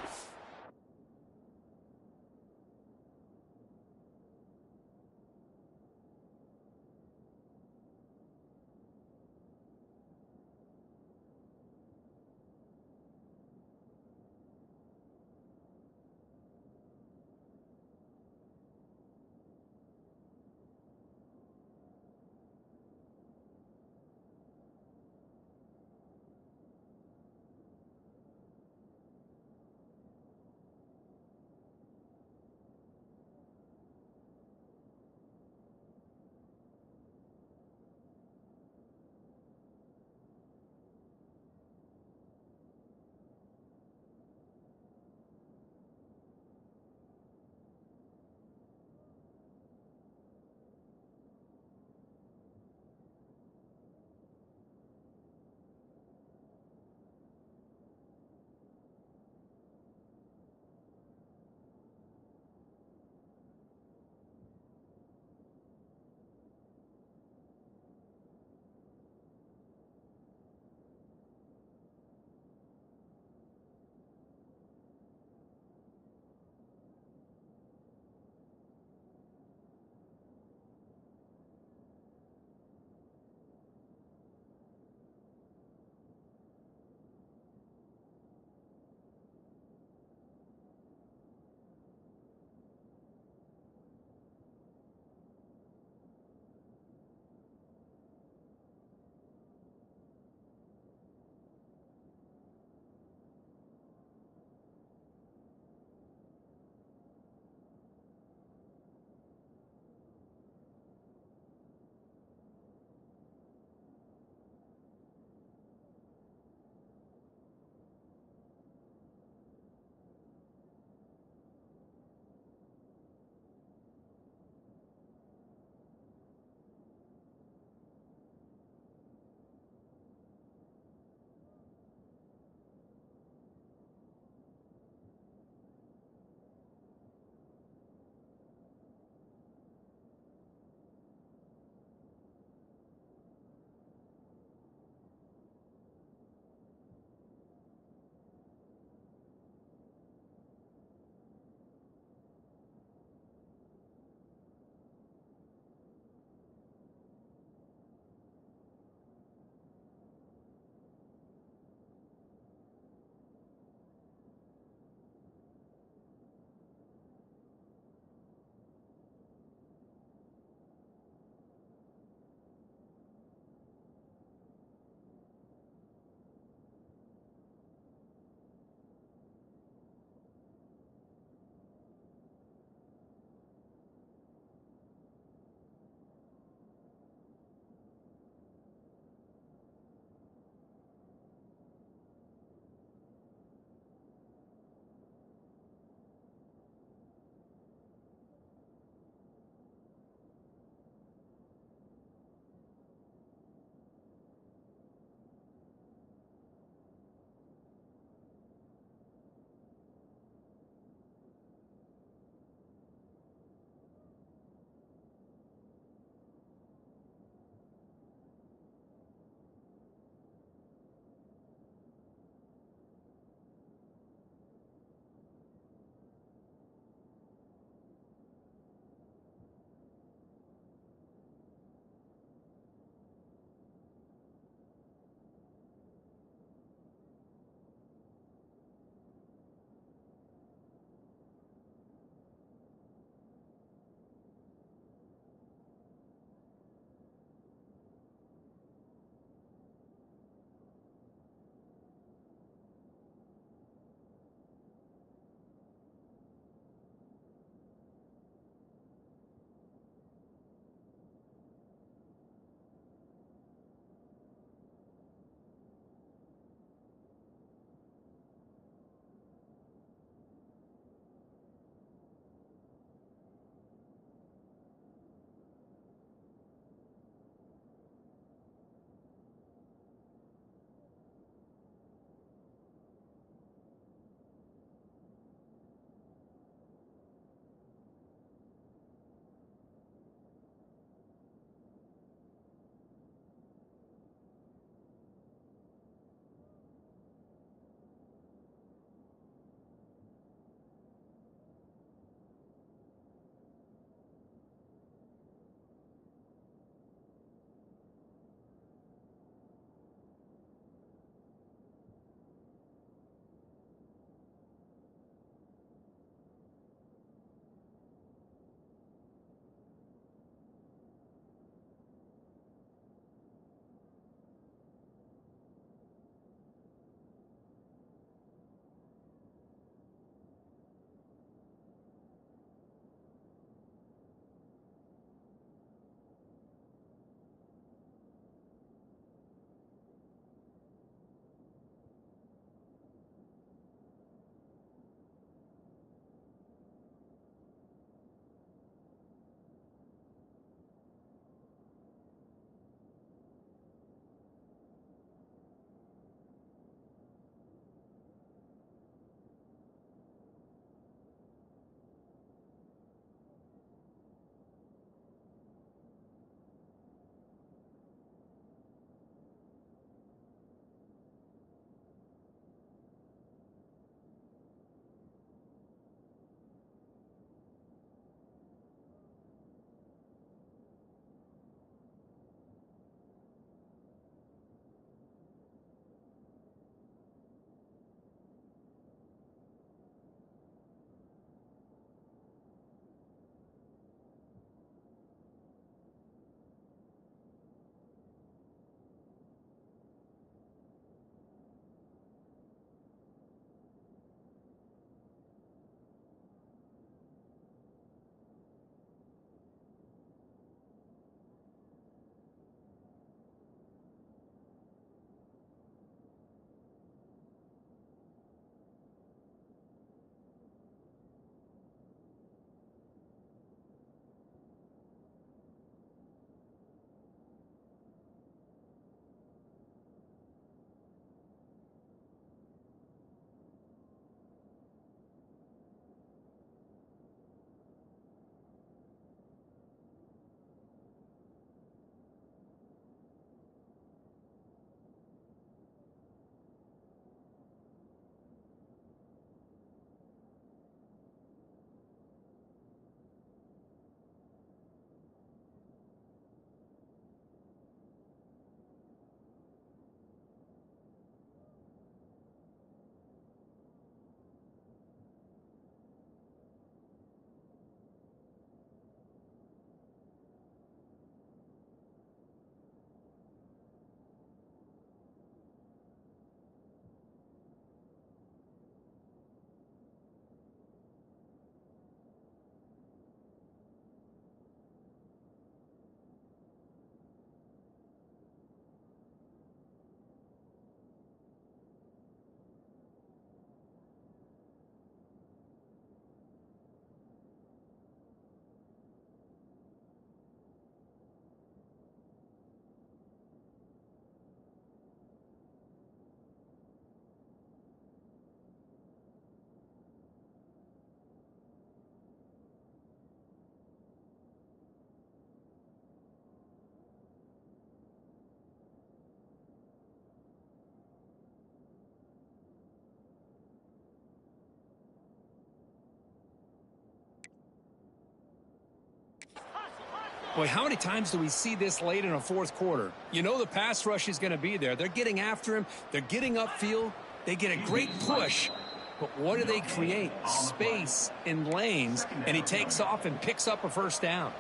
Boy, how many times do we see this late in a fourth quarter? You know the pass rush is going to be there. They're getting after him. They're getting upfield. They get a great push. But what do they create? Space in lanes, and he takes off and picks up a first down.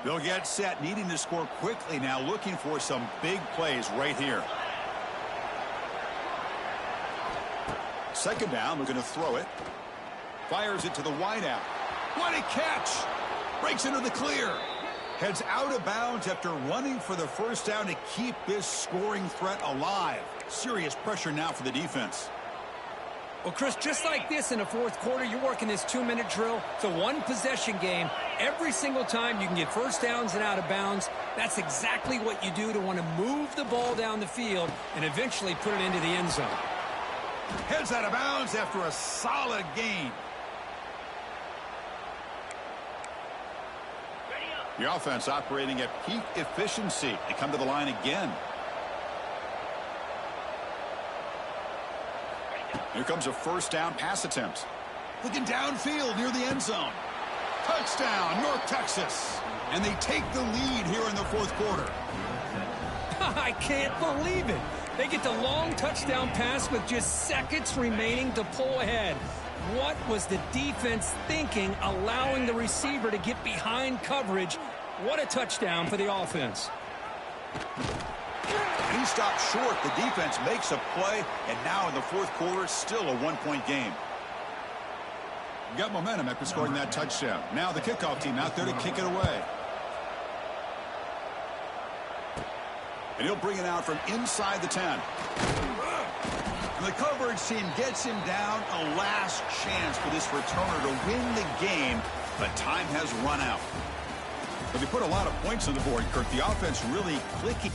They'll get set, needing to score quickly now, looking for some big plays right here. Second down, we're going to throw it. Fires it to the wideout. What a catch! Breaks into the clear. Heads out of bounds after running for the first down to keep this scoring threat alive. Serious pressure now for the defense. Well, Chris, just like this in the fourth quarter, you're working this 2-minute drill. It's a one-possession game. Every single time you can get first downs and out of bounds, that's exactly what you do to want to move the ball down the field and eventually put it into the end zone. Heads out of bounds after a solid gain. The offense operating at peak efficiency. They come to the line again. Here comes a first down pass attempt. Looking downfield near the end zone. Touchdown, North Texas. And they take the lead here in the fourth quarter. I can't believe it. They get the long touchdown pass with just seconds remaining to pull ahead. What was the defense thinking, allowing the receiver to get behind coverage? What a touchdown for the offense. And he stops short. The defense makes a play, and now in the fourth quarter, still a one-point game. Got momentum after scoring that touchdown. Now the kickoff team out there to kick it away. And he'll bring it out from inside the 10. And the coverage team gets him down. A last chance for this returner to win the game, but time has run out. But they put a lot of points on the board, Kirk. The offense really clicking.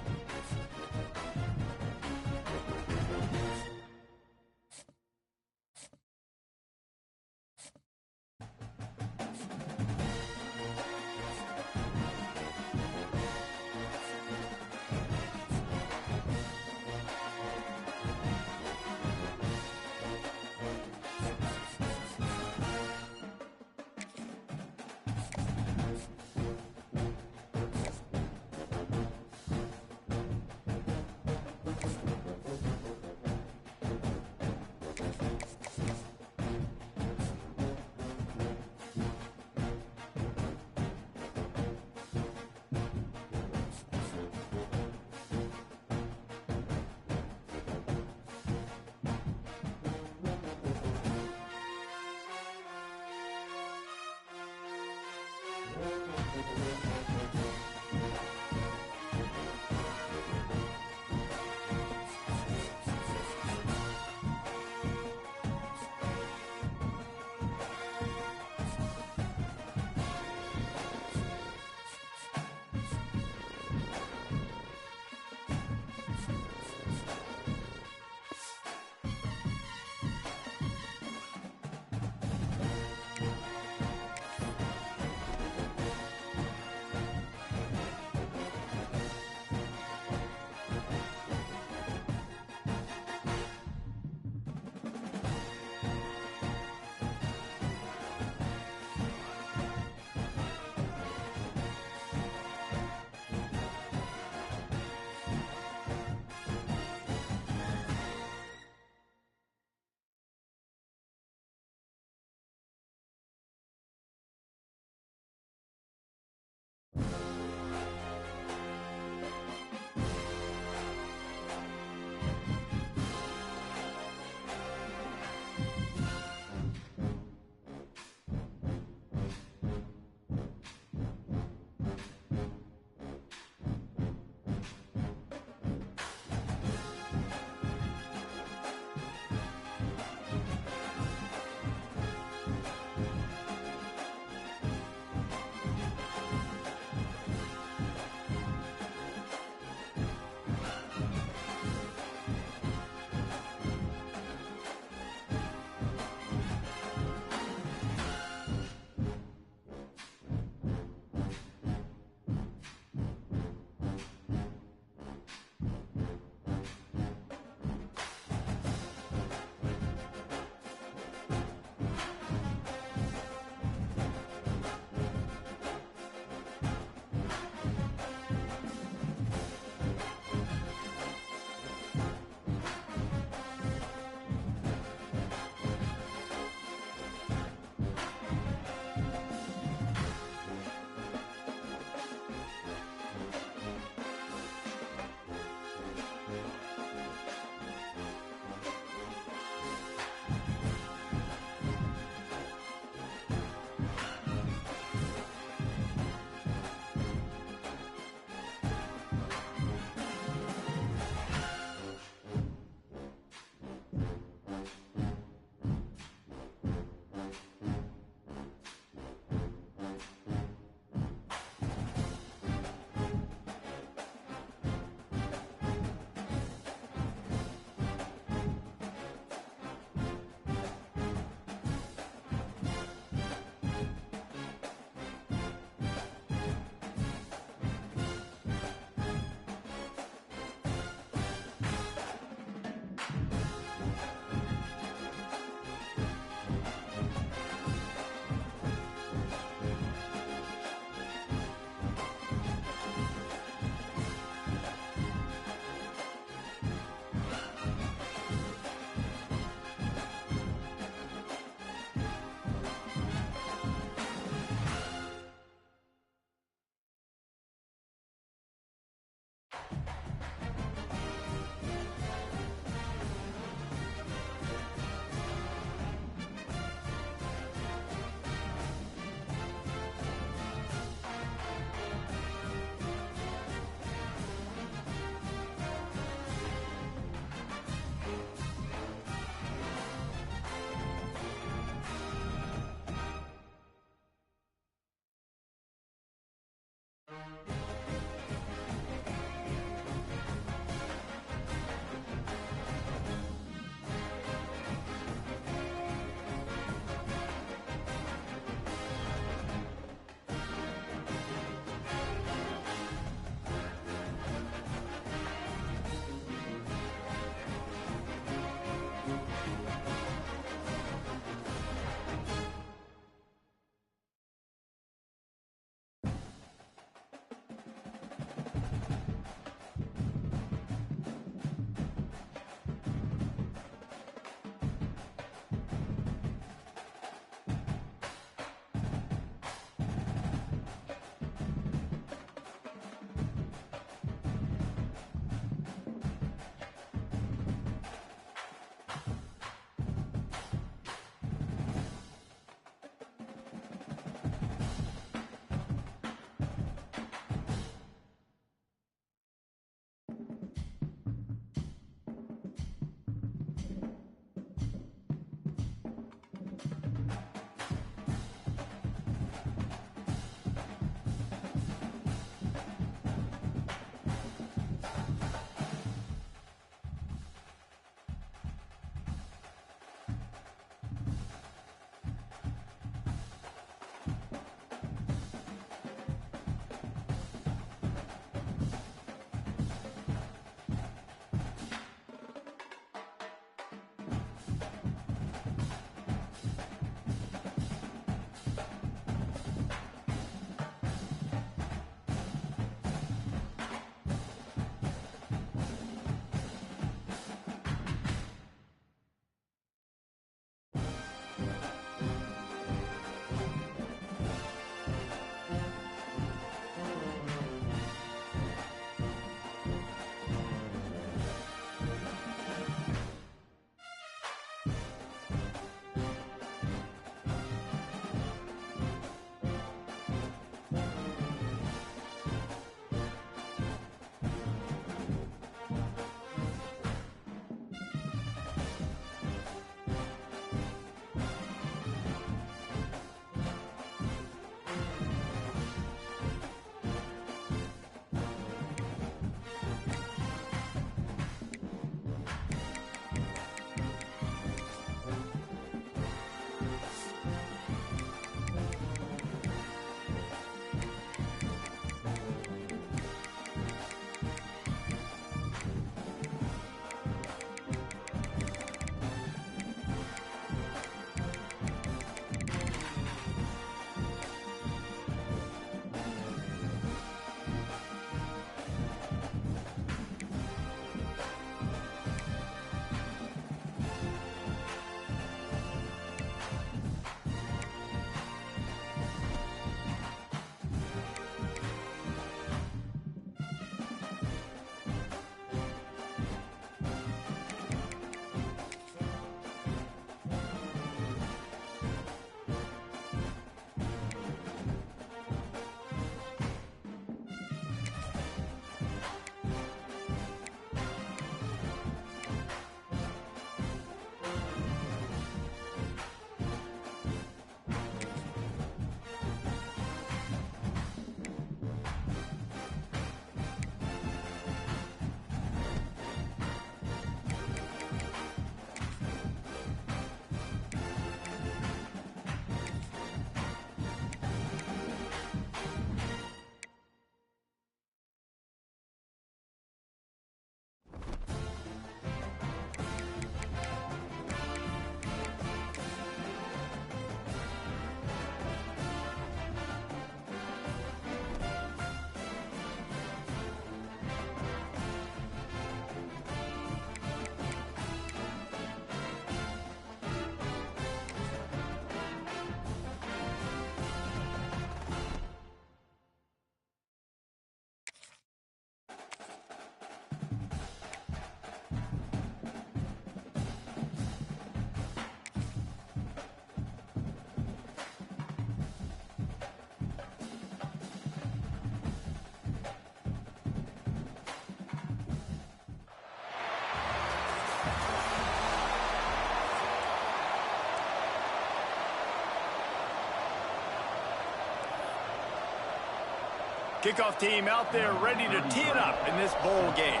Kickoff team out there ready to tee it up in this bowl game.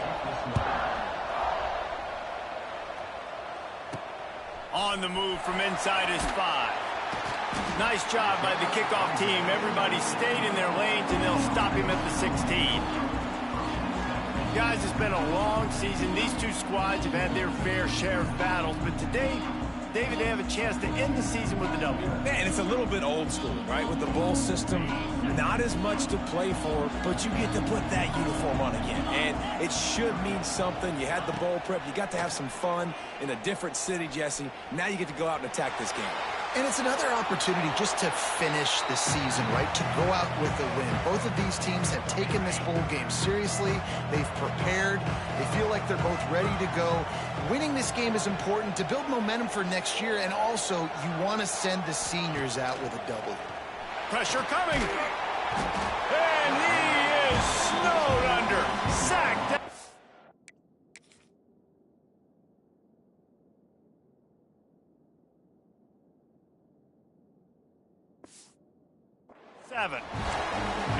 On the move from inside his 5. Nice job by the kickoff team. Everybody stayed in their lanes, and they'll stop him at the 16. Guys, it's been a long season. These two squads have had their fair share of battles, but today, David, they have a chance to end the season with a W. Man, it's a little bit old school, right? With the bowl system, not as much to play for, but you get to put that uniform on again. And it should mean something. You had the bowl prep. You got to have some fun in a different city, Jesse. Now you get to go out and attack this game. And it's another opportunity just to finish the season, right? To go out with a win. Both of these teams have taken this bowl game seriously. They've prepared. They feel like they're both ready to go. Winning this game is important to build momentum for next year, and also you want to send the seniors out with a W. Pressure coming. And he is snowed under. Sacked. 7.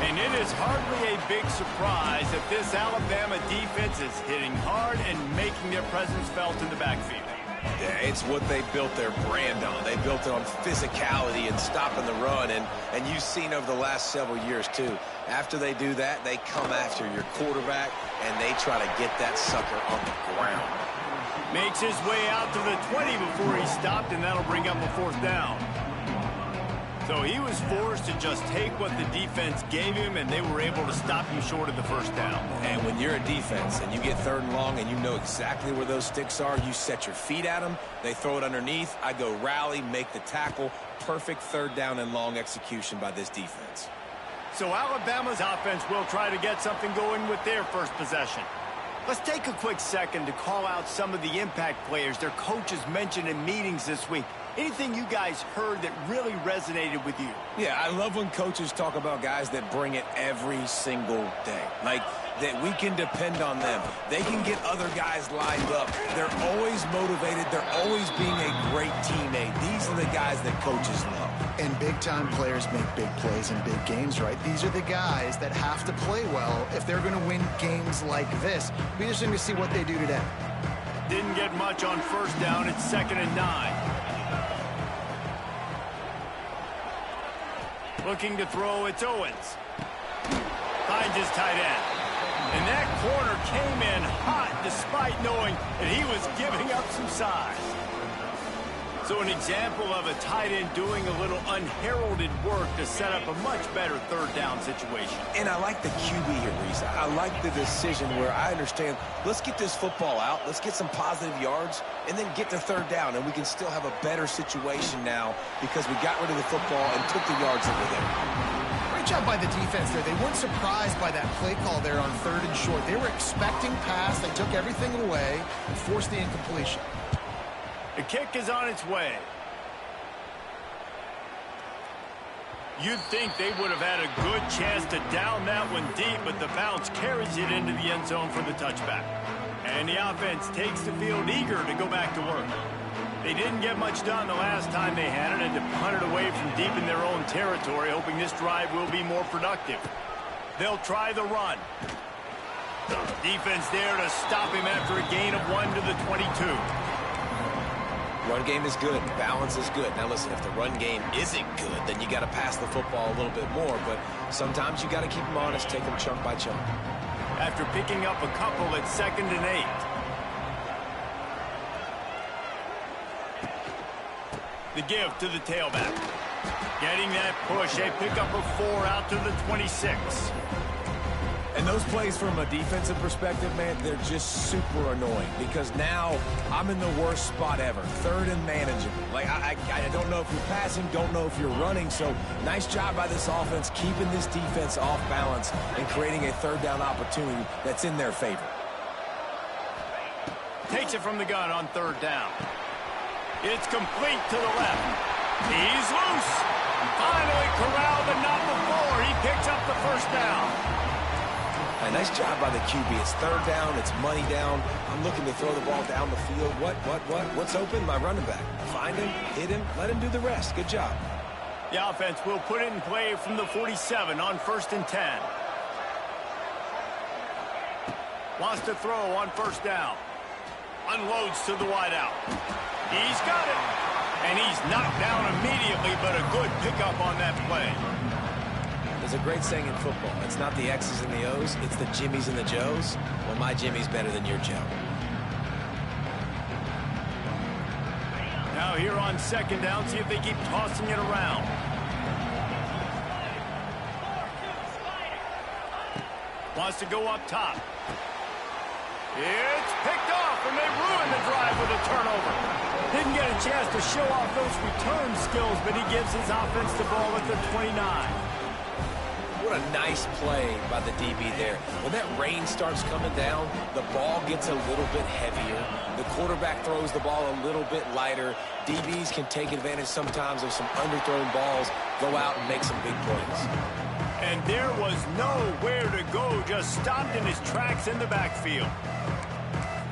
And it is hardly a big surprise that this Alabama defense is hitting hard and making their presence felt in the backfield. Yeah, it's what they built their brand on. They built it on physicality and stopping the run, and you've seen over the last several years, too. After they do that, they come after your quarterback, and they try to get that sucker on the ground. Makes his way out to the 20 before he stopped, and that'll bring up a 4th down. So he was forced to just take what the defense gave him, and they were able to stop him short of the 1st down. And when you're a defense and you get 3rd and long and you know exactly where those sticks are, you set your feet at them, they throw it underneath, I go rally, make the tackle. Perfect 3rd down and long execution by this defense. So Alabama's offense will try to get something going with their first possession. Let's take a quick second to call out some of the impact players their coaches mentioned in meetings this week. Anything you guys heard that really resonated with you? Yeah, I love when coaches talk about guys that bring it every single day. Like, that we can depend on them. They can get other guys lined up. They're always motivated. They're always being a great teammate. These are the guys that coaches love. And big-time players make big plays in big games, right? These are the guys that have to play well if they're going to win games like this. We're just going to see what they do today. Didn't get much on 1st down. It's 2nd and 9. Looking to throw, it's Owens. Finds his tight end. And that corner came in hot despite knowing that he was giving up some size. So an example of a tight end doing a little unheralded work to set up a much better 3rd down situation. And I like the QB here, Reese. I like the decision where I understand, let's get this football out, let's get some positive yards, and then get to 3rd down, and we can still have a better situation now because we got rid of the football and took the yards that were there. Great job by the defense there. They weren't surprised by that play call there on 3rd and short. They were expecting pass. They took everything away and forced the incompletion. The kick is on its way. You'd think they would have had a good chance to down that one deep, but the bounce carries it into the end zone for the touchback. And the offense takes the field eager to go back to work. They didn't get much done the last time they had it, and to punt it away from deep in their own territory, hoping this drive will be more productive. They'll try the run. Defense there to stop him after a gain of 1 to the 22. Run game is good. Balance is good. Now, listen, if the run game isn't good, then you got to pass the football a little bit more. But sometimes you got to keep them honest, take them chunk by chunk. After picking up a couple at 2nd and 8. The give to the tailback. Getting that push. They pick up a 4 out to the 26. And those plays from a defensive perspective, man, they're just super annoying because now I'm in the worst spot ever. 3rd and manageable. Like, I don't know if you're passing, don't know if you're running. So nice job by this offense keeping this defense off balance and creating a 3rd down opportunity that's in their favor. Takes it from the gun on 3rd down. It's complete to the left. He's loose. Finally corralled, but not before. He picks up the 1st down. line. Nice job by the QB. It's third down. It's money down. I'm looking to throw the ball down the field. What's open? My running back. Find him, hit him, let him do the rest. Good job. The offense will put it in play from the 47 on 1st and 10. Wants to throw on 1st down. Unloads to the wideout. He's got it. And he's knocked down immediately, but a good pickup on that play. There's a great saying in football. It's not the X's and the O's, it's the Jimmies and the Joes. Well, my Jimmy's better than your Joe. Now here on 2nd down, see if they keep tossing it around. Wants to go up top. It's picked off, and they ruin the drive with a turnover. Didn't get a chance to show off those return skills, but he gives his offense the ball at the 29. What a nice play by the DB there. When that rain starts coming down, the ball gets a little bit heavier. The quarterback throws the ball a little bit lighter. DBs can take advantage sometimes of some underthrown balls, go out and make some big plays. And there was nowhere to go, just stopped in his tracks in the backfield.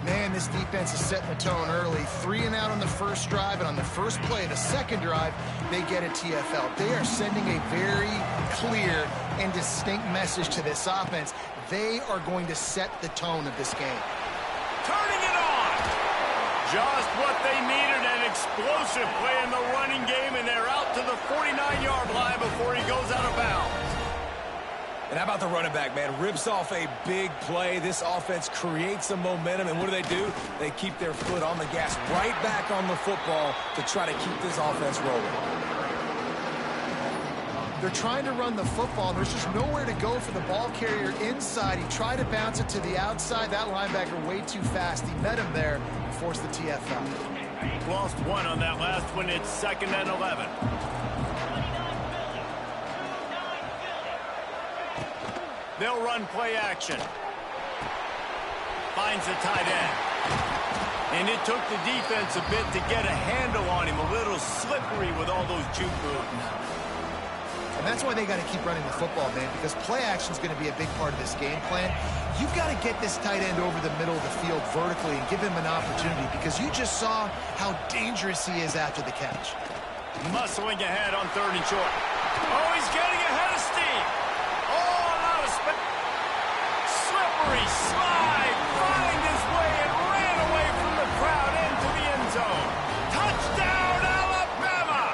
Man, this defense is setting the tone early. 3 and out on the first drive, and on the first play of the second drive, they get a TFL. They are sending a very clear and distinct message to this offense. They are going to set the tone of this game. Turning it on! Just what they needed, an explosive play in the running game, and they're out to the 49-yard line before he goes out of bounds. And how about the running back, man? Rips off a big play. This offense creates some momentum, and what do? They keep their foot on the gas, right back on the football to try to keep this offense rolling. They're trying to run the football, and there's just nowhere to go for the ball carrier inside. He tried to bounce it to the outside. That linebacker way too fast. He met him there and forced the TFL. Lost one on that last one. It's 2nd and 11. They'll run play action. Finds the tight end. And it took the defense a bit to get a handle on him. A little slippery with all those juke moves. And that's why they got to keep running the football, man, because play action is going to be a big part of this game plan. You've got to get this tight end over the middle of the field vertically and give him an opportunity, because you just saw how dangerous he is after the catch. Muscling ahead on 3rd and short. Oh, he's getting ahead of steam. Slippery slide, find his way and ran away from the crowd into the end zone. Touchdown, Alabama!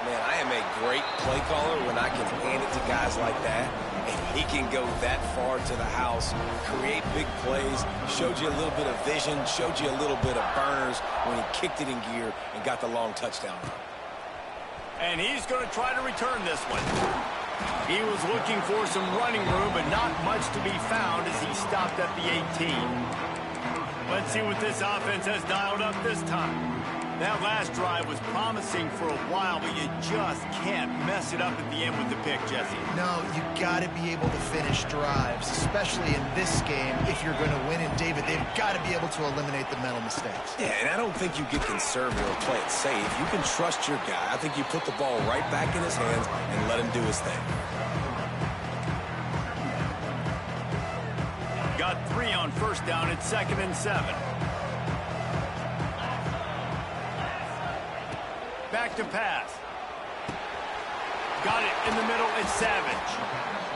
Man, I am a great play caller when I can hand it to guys like that, and he can go that far to the house, create big plays, showed you a little bit of vision, showed you a little bit of burners when he kicked it in gear and got the long touchdown run. And he's going to try to return this one. He was looking for some running room, but not much to be found as he stopped at the 18. Let's see what this offense has dialed up this time. That last drive was promising for a while, but you just can't mess it up at the end with the pick, Jesse. No, you got to be able to finish drives, especially in this game. If you're going to win, and David, they've got to be able to eliminate the mental mistakes. Yeah, and I don't think you get conservative or play it safe. You can trust your guy. I think you put the ball right back in his hands and let him do his thing. Got 3 on 1st down. It's 2nd and 7. Back to pass. Got it in the middle. It's Savage.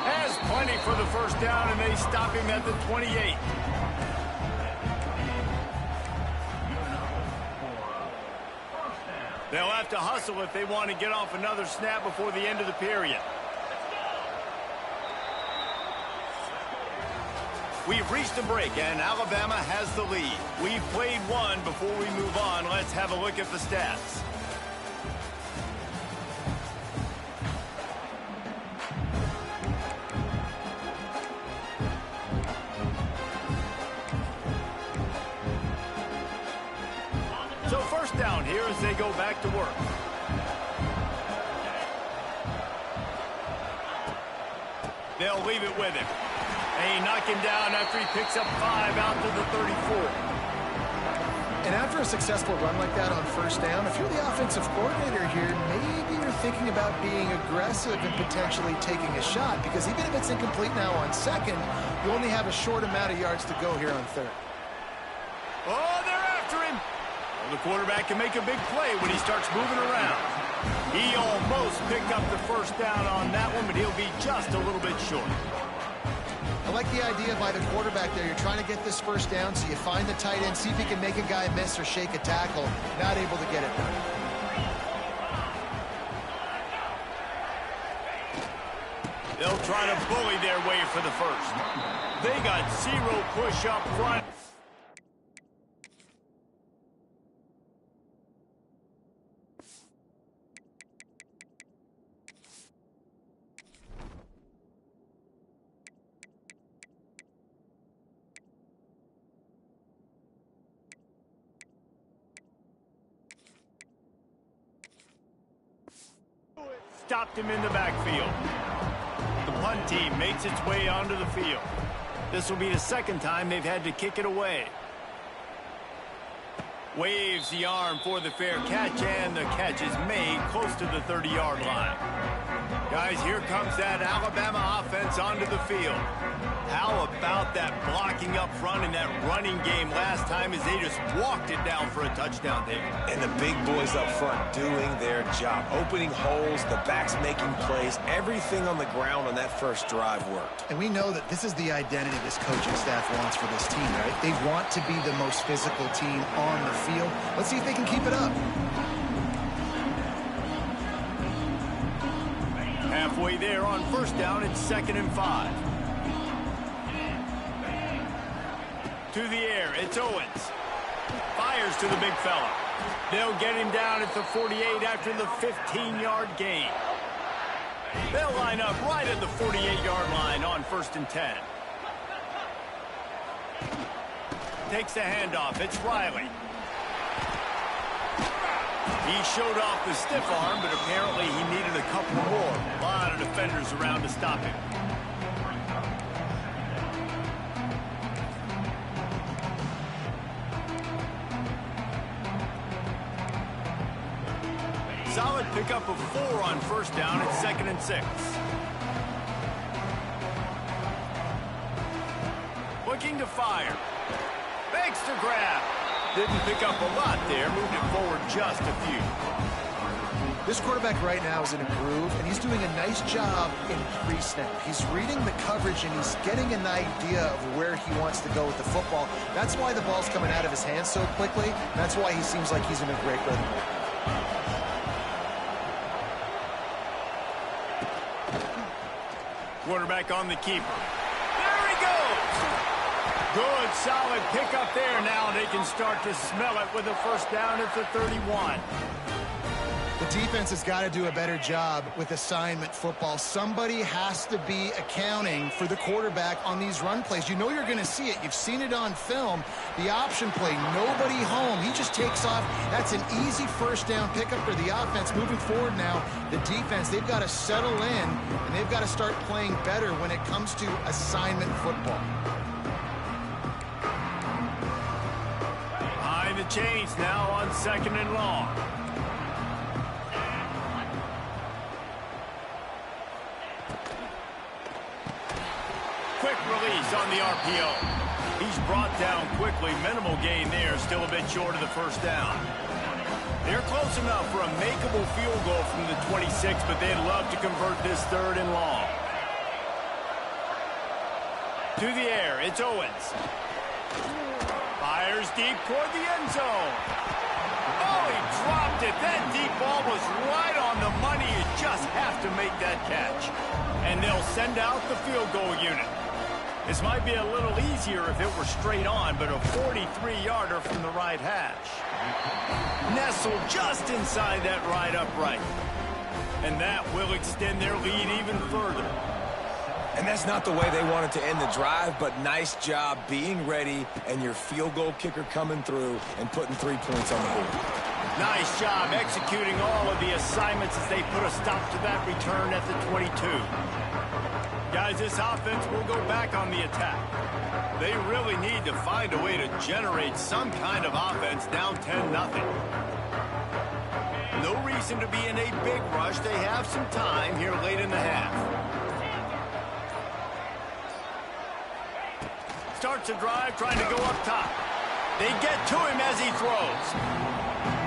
Has plenty for the 1st down, and they stop him at the 28. They'll have to hustle if they want to get off another snap before the end of the period. We've reached a break, and Alabama has the lead. We've played one. Before we move on, let's have a look at the stats. So 1st down here as they go back to work. They'll leave it with him. They knock him down after he picks up 5 out to the 34. And after after a successful run like that on first down, if you're the offensive coordinator here, maybe you're thinking about being aggressive and potentially taking a shot, because even if it's incomplete now on second, you only have a short amount of yards to go here on third. Oh, they're after him. Well, the quarterback can make a big play when he starts moving around. He almost picked up the first down on that one, but he'll be just a little bit short. I like the idea by the quarterback there. You're trying to get this first down, so you find the tight end, see if he can make a guy miss or shake a tackle. Not able to get it done. They'll try to bully their way for the first. They got zero push up front. Stopped him in the backfield. The punt team makes its way onto the field. This will be the second time they've had to kick it away. Waves the arm for the fair catch, and the catch is made close to the 30-yard line. Guys, here comes that Alabama offense onto the field. How about that blocking up front in that running game last time as they just walked it down for a touchdown, David? And the big boys up front doing their job. Opening holes, the backs making plays. Everything on the ground on that first drive worked. And we know that this is the identity this coaching staff wants for this team, right? They want to be the most physical team on the field. Let's see if they can keep it up. Halfway there on first down, it's 2nd and 5. To the air, it's Owens. Fires to the big fella. They'll get him down at the 48 after the 15-yard gain. They'll line up right at the 48-yard line on 1st and 10. Takes the handoff. It's Riley. He showed off the stiff arm, but apparently he needed a couple more. A lot of defenders around to stop him. Solid pickup of 4 on first down. It's 2nd and 6. Looking to fire. Makes the grab. Didn't pick up a lot there. Moved it forward just a few. This quarterback right now is in a groove, and he's doing a nice job in pre-snap. He's reading the coverage, and he's getting an idea of where he wants to go with the football. That's why the ball's coming out of his hands so quickly. That's why he seems like he's in a great rhythm. Quarterback on the keeper. There he goes! Good, solid pickup there. Now they can start to smell it with a first down at the 31. The defense has got to do a better job with assignment football. Somebody has to be accounting for the quarterback on these run plays. You know you're going to see it. You've seen it on film. The option play, nobody home. He just takes off. That's an easy first down pickup for the offense. Moving forward now, the defense, they've got to settle in, and they've got to start playing better when it comes to assignment football. Behind the chains now on 2nd and long. Quick release on the RPO. He's brought down quickly. Minimal gain there. Still a bit short of the first down. They're close enough for a makeable field goal from the 26, but they'd love to convert this 3rd and long. To the air, it's Owens. Fires deep toward the end zone. Oh, he dropped it. That deep ball was right on the money. You just have to make that catch. And they'll send out the field goal unit. This might be a little easier if it were straight on, but a 43-yarder from the right hash. Nestled just inside that right upright. And that will extend their lead even further. And that's not the way they wanted to end the drive, but nice job being ready and your field goal kicker coming through and putting 3 points on the board. Nice job executing all of the assignments as they put a stop to that return at the 22. Guys, this offense will go back on the attack. They really need to find a way to generate some kind of offense down 10-0. No reason to be in a big rush. They have some time here late in the half. Starts a drive trying to go up top. They get to him as he throws.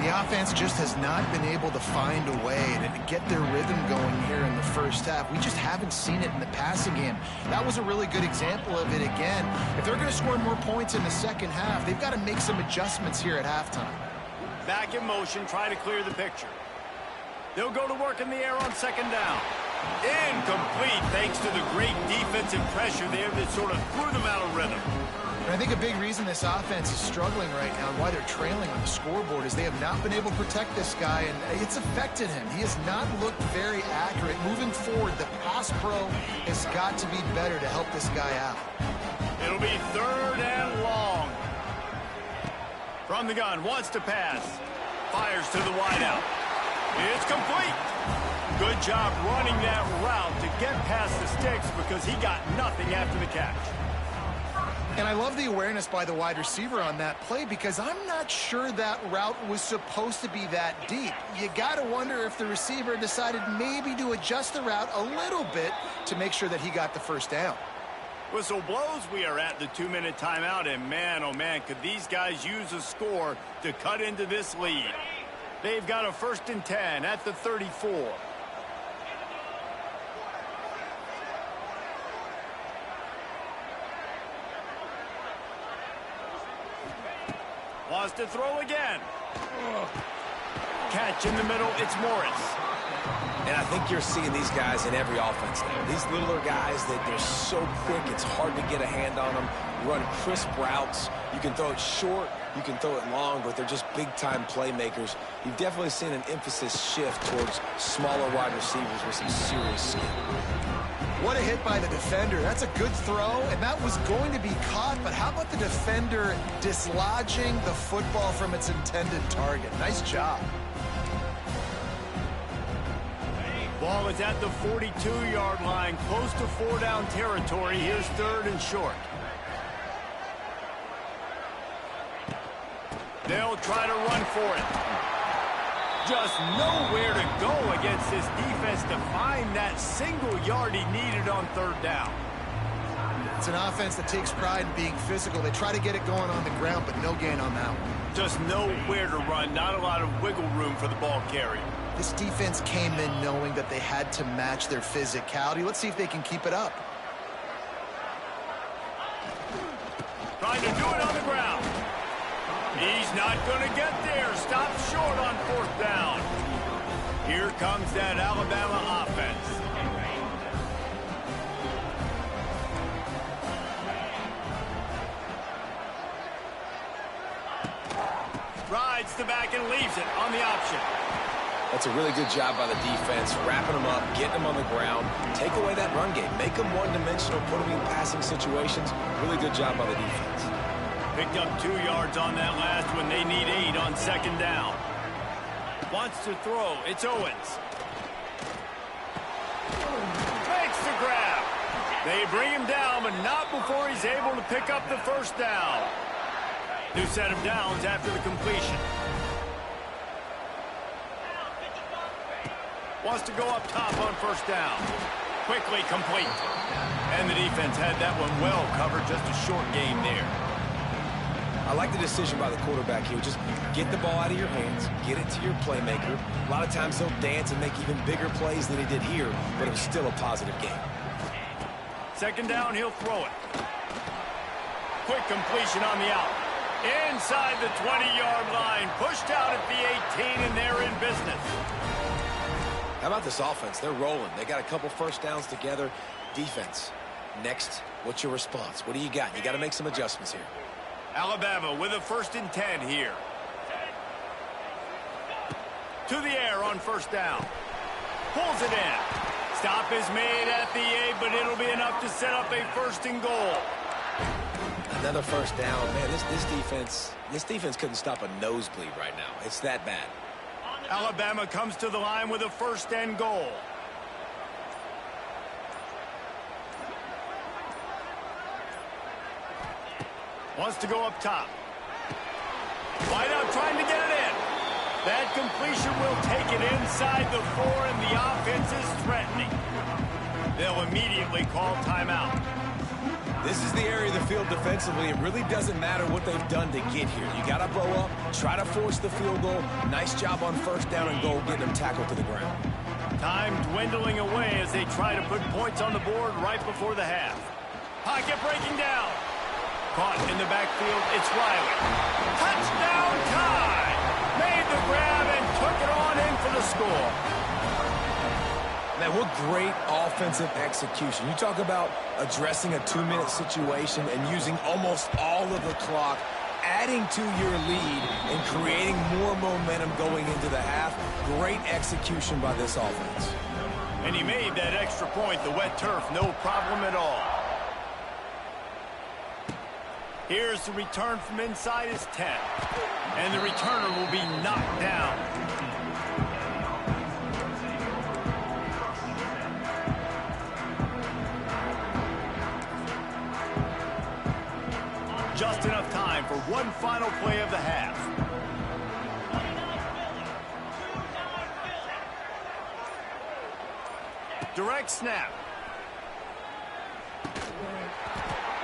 The offense just has not been able to find a way to get their rhythm going here in the first half. We just haven't seen it in the passing game. That was a really good example of it again. If they're going to score more points in the second half, they've got to make some adjustments here at halftime. Back in motion, try to clear the picture. They'll go to work in the air on second down. Incomplete thanks to the great defensive pressure there that sort of threw them out of rhythm. And I think a big reason this offense is struggling right now and why they're trailing on the scoreboard is they have not been able to protect this guy, and it's affected him. He has not looked very accurate. Moving forward, the pass pro has got to be better to help this guy out. It'll be 3rd and long. From the gun, wants to pass. Fires to the wideout. It's complete. Good job running that route to get past the sticks because he got nothing after the catch. And I love the awareness by the wide receiver on that play because I'm not sure that route was supposed to be that deep. You got to wonder if the receiver decided maybe to adjust the route a little bit to make sure that he got the first down. Whistle blows. We are at the 2-minute timeout, and man, oh man, could these guys use a score to cut into this lead. They've got a 1st and 10 at the 34. Wants to throw again. Catch in the middle, it's Morris. And I think you're seeing these guys in every offense now. These littler guys, they're so quick, it's hard to get a hand on them. Run crisp routes. You can throw it short, you can throw it long, but they're just big-time playmakers. You've definitely seen an emphasis shift towards smaller wide receivers with some serious skill. What a hit by the defender. That's a good throw, and that was going to be caught, but how about the defender dislodging the football from its intended target? Nice job. Ball is at the 42-yard line, close to 4-down territory. Here's 3rd and short. They'll try to run for it. Just nowhere to go against this defense to find that single yard he needed on 3rd down. It's an offense that takes pride in being physical. They try to get it going on the ground, but no gain on that one. Just nowhere to run, not a lot of wiggle room for the ball carrier. This defense came in knowing that they had to match their physicality. Let's see if they can keep it up. Trying to do it on the ground. He's not going to get there. Stop short on 4th down. Here comes that Alabama offense. Rides the back and leaves it on the option. That's a really good job by the defense, wrapping them up, getting them on the ground, take away that run game, make them one-dimensional, put them in passing situations. Really good job by the defense. Picked up 2 yards on that last one. They need 8 on 2nd down. Wants to throw. It's Owens. Makes the grab. They bring him down, but not before he's able to pick up the 1st down. New set of downs after the completion. Wants to go up top on 1st down. Quickly complete. And the defense had that one well covered. Just a short game there. I like the decision by the quarterback here. Just get the ball out of your hands, get it to your playmaker. A lot of times he'll dance and make even bigger plays than he did here, but it was still a positive game. 2nd down, he'll throw it. Quick completion on the out. Inside the 20-yard line, pushed out at the 18, and they're in business. How about this offense? They're rolling. They got a couple 1st downs together. Defense, next, what's your response? What do you got? You got to make some adjustments here. Alabama with a 1st and 10 here. To the air on 1st down. Pulls it in. Stop is made at the 8, but it'll be enough to set up a 1st and goal. Another 1st down. Man, this defense couldn't stop a nosebleed right now. It's that bad. Alabama comes to the line with a 1st and goal. Wants to go up top. Wideout trying to get it in. That completion will take it inside the 4, and the offense is threatening. They'll immediately call timeout. This is the area of the field defensively. It really doesn't matter what they've done to get here. You got to bow up, try to force the field goal. Nice job on first down and goal, getting them tackled to the ground. Time dwindling away as they try to put points on the board right before the half. Pocket breaking down. Caught in the backfield, it's Riley. Touchdown tie! Made the grab and took it on in for the score. Man, what great offensive execution. You talk about addressing a 2-minute situation and using almost all of the clock, adding to your lead and creating more momentum going into the half. Great execution by this offense. And he made that extra point, the wet turf, no problem at all. Here's the return from inside his 10. And the returner will be knocked down. Just enough time for one final play of the half. Direct snap.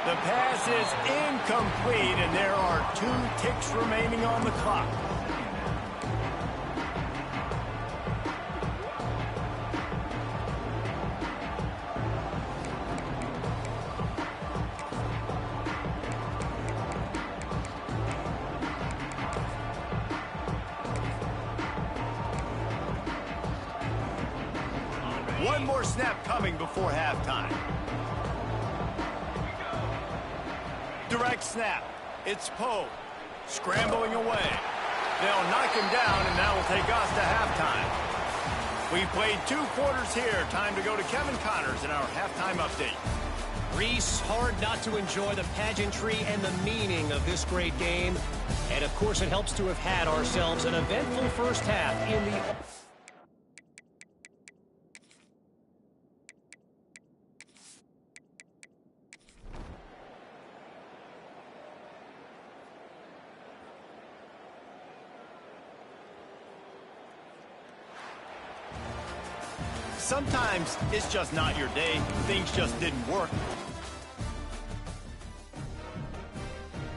The pass is incomplete, and there are 2 ticks remaining on the clock. One more snap coming before halftime. Direct snap. It's Poe. Scrambling away. They'll knock him down, and that will take us to halftime. We've played 2 quarters here. Time to go to Kevin Connors in our halftime update. Reese, hard not to enjoy the pageantry and the meaning of this great game. And, of course, it helps to have had ourselves an eventful first half in the... Sometimes it's just not your day. Things just didn't work.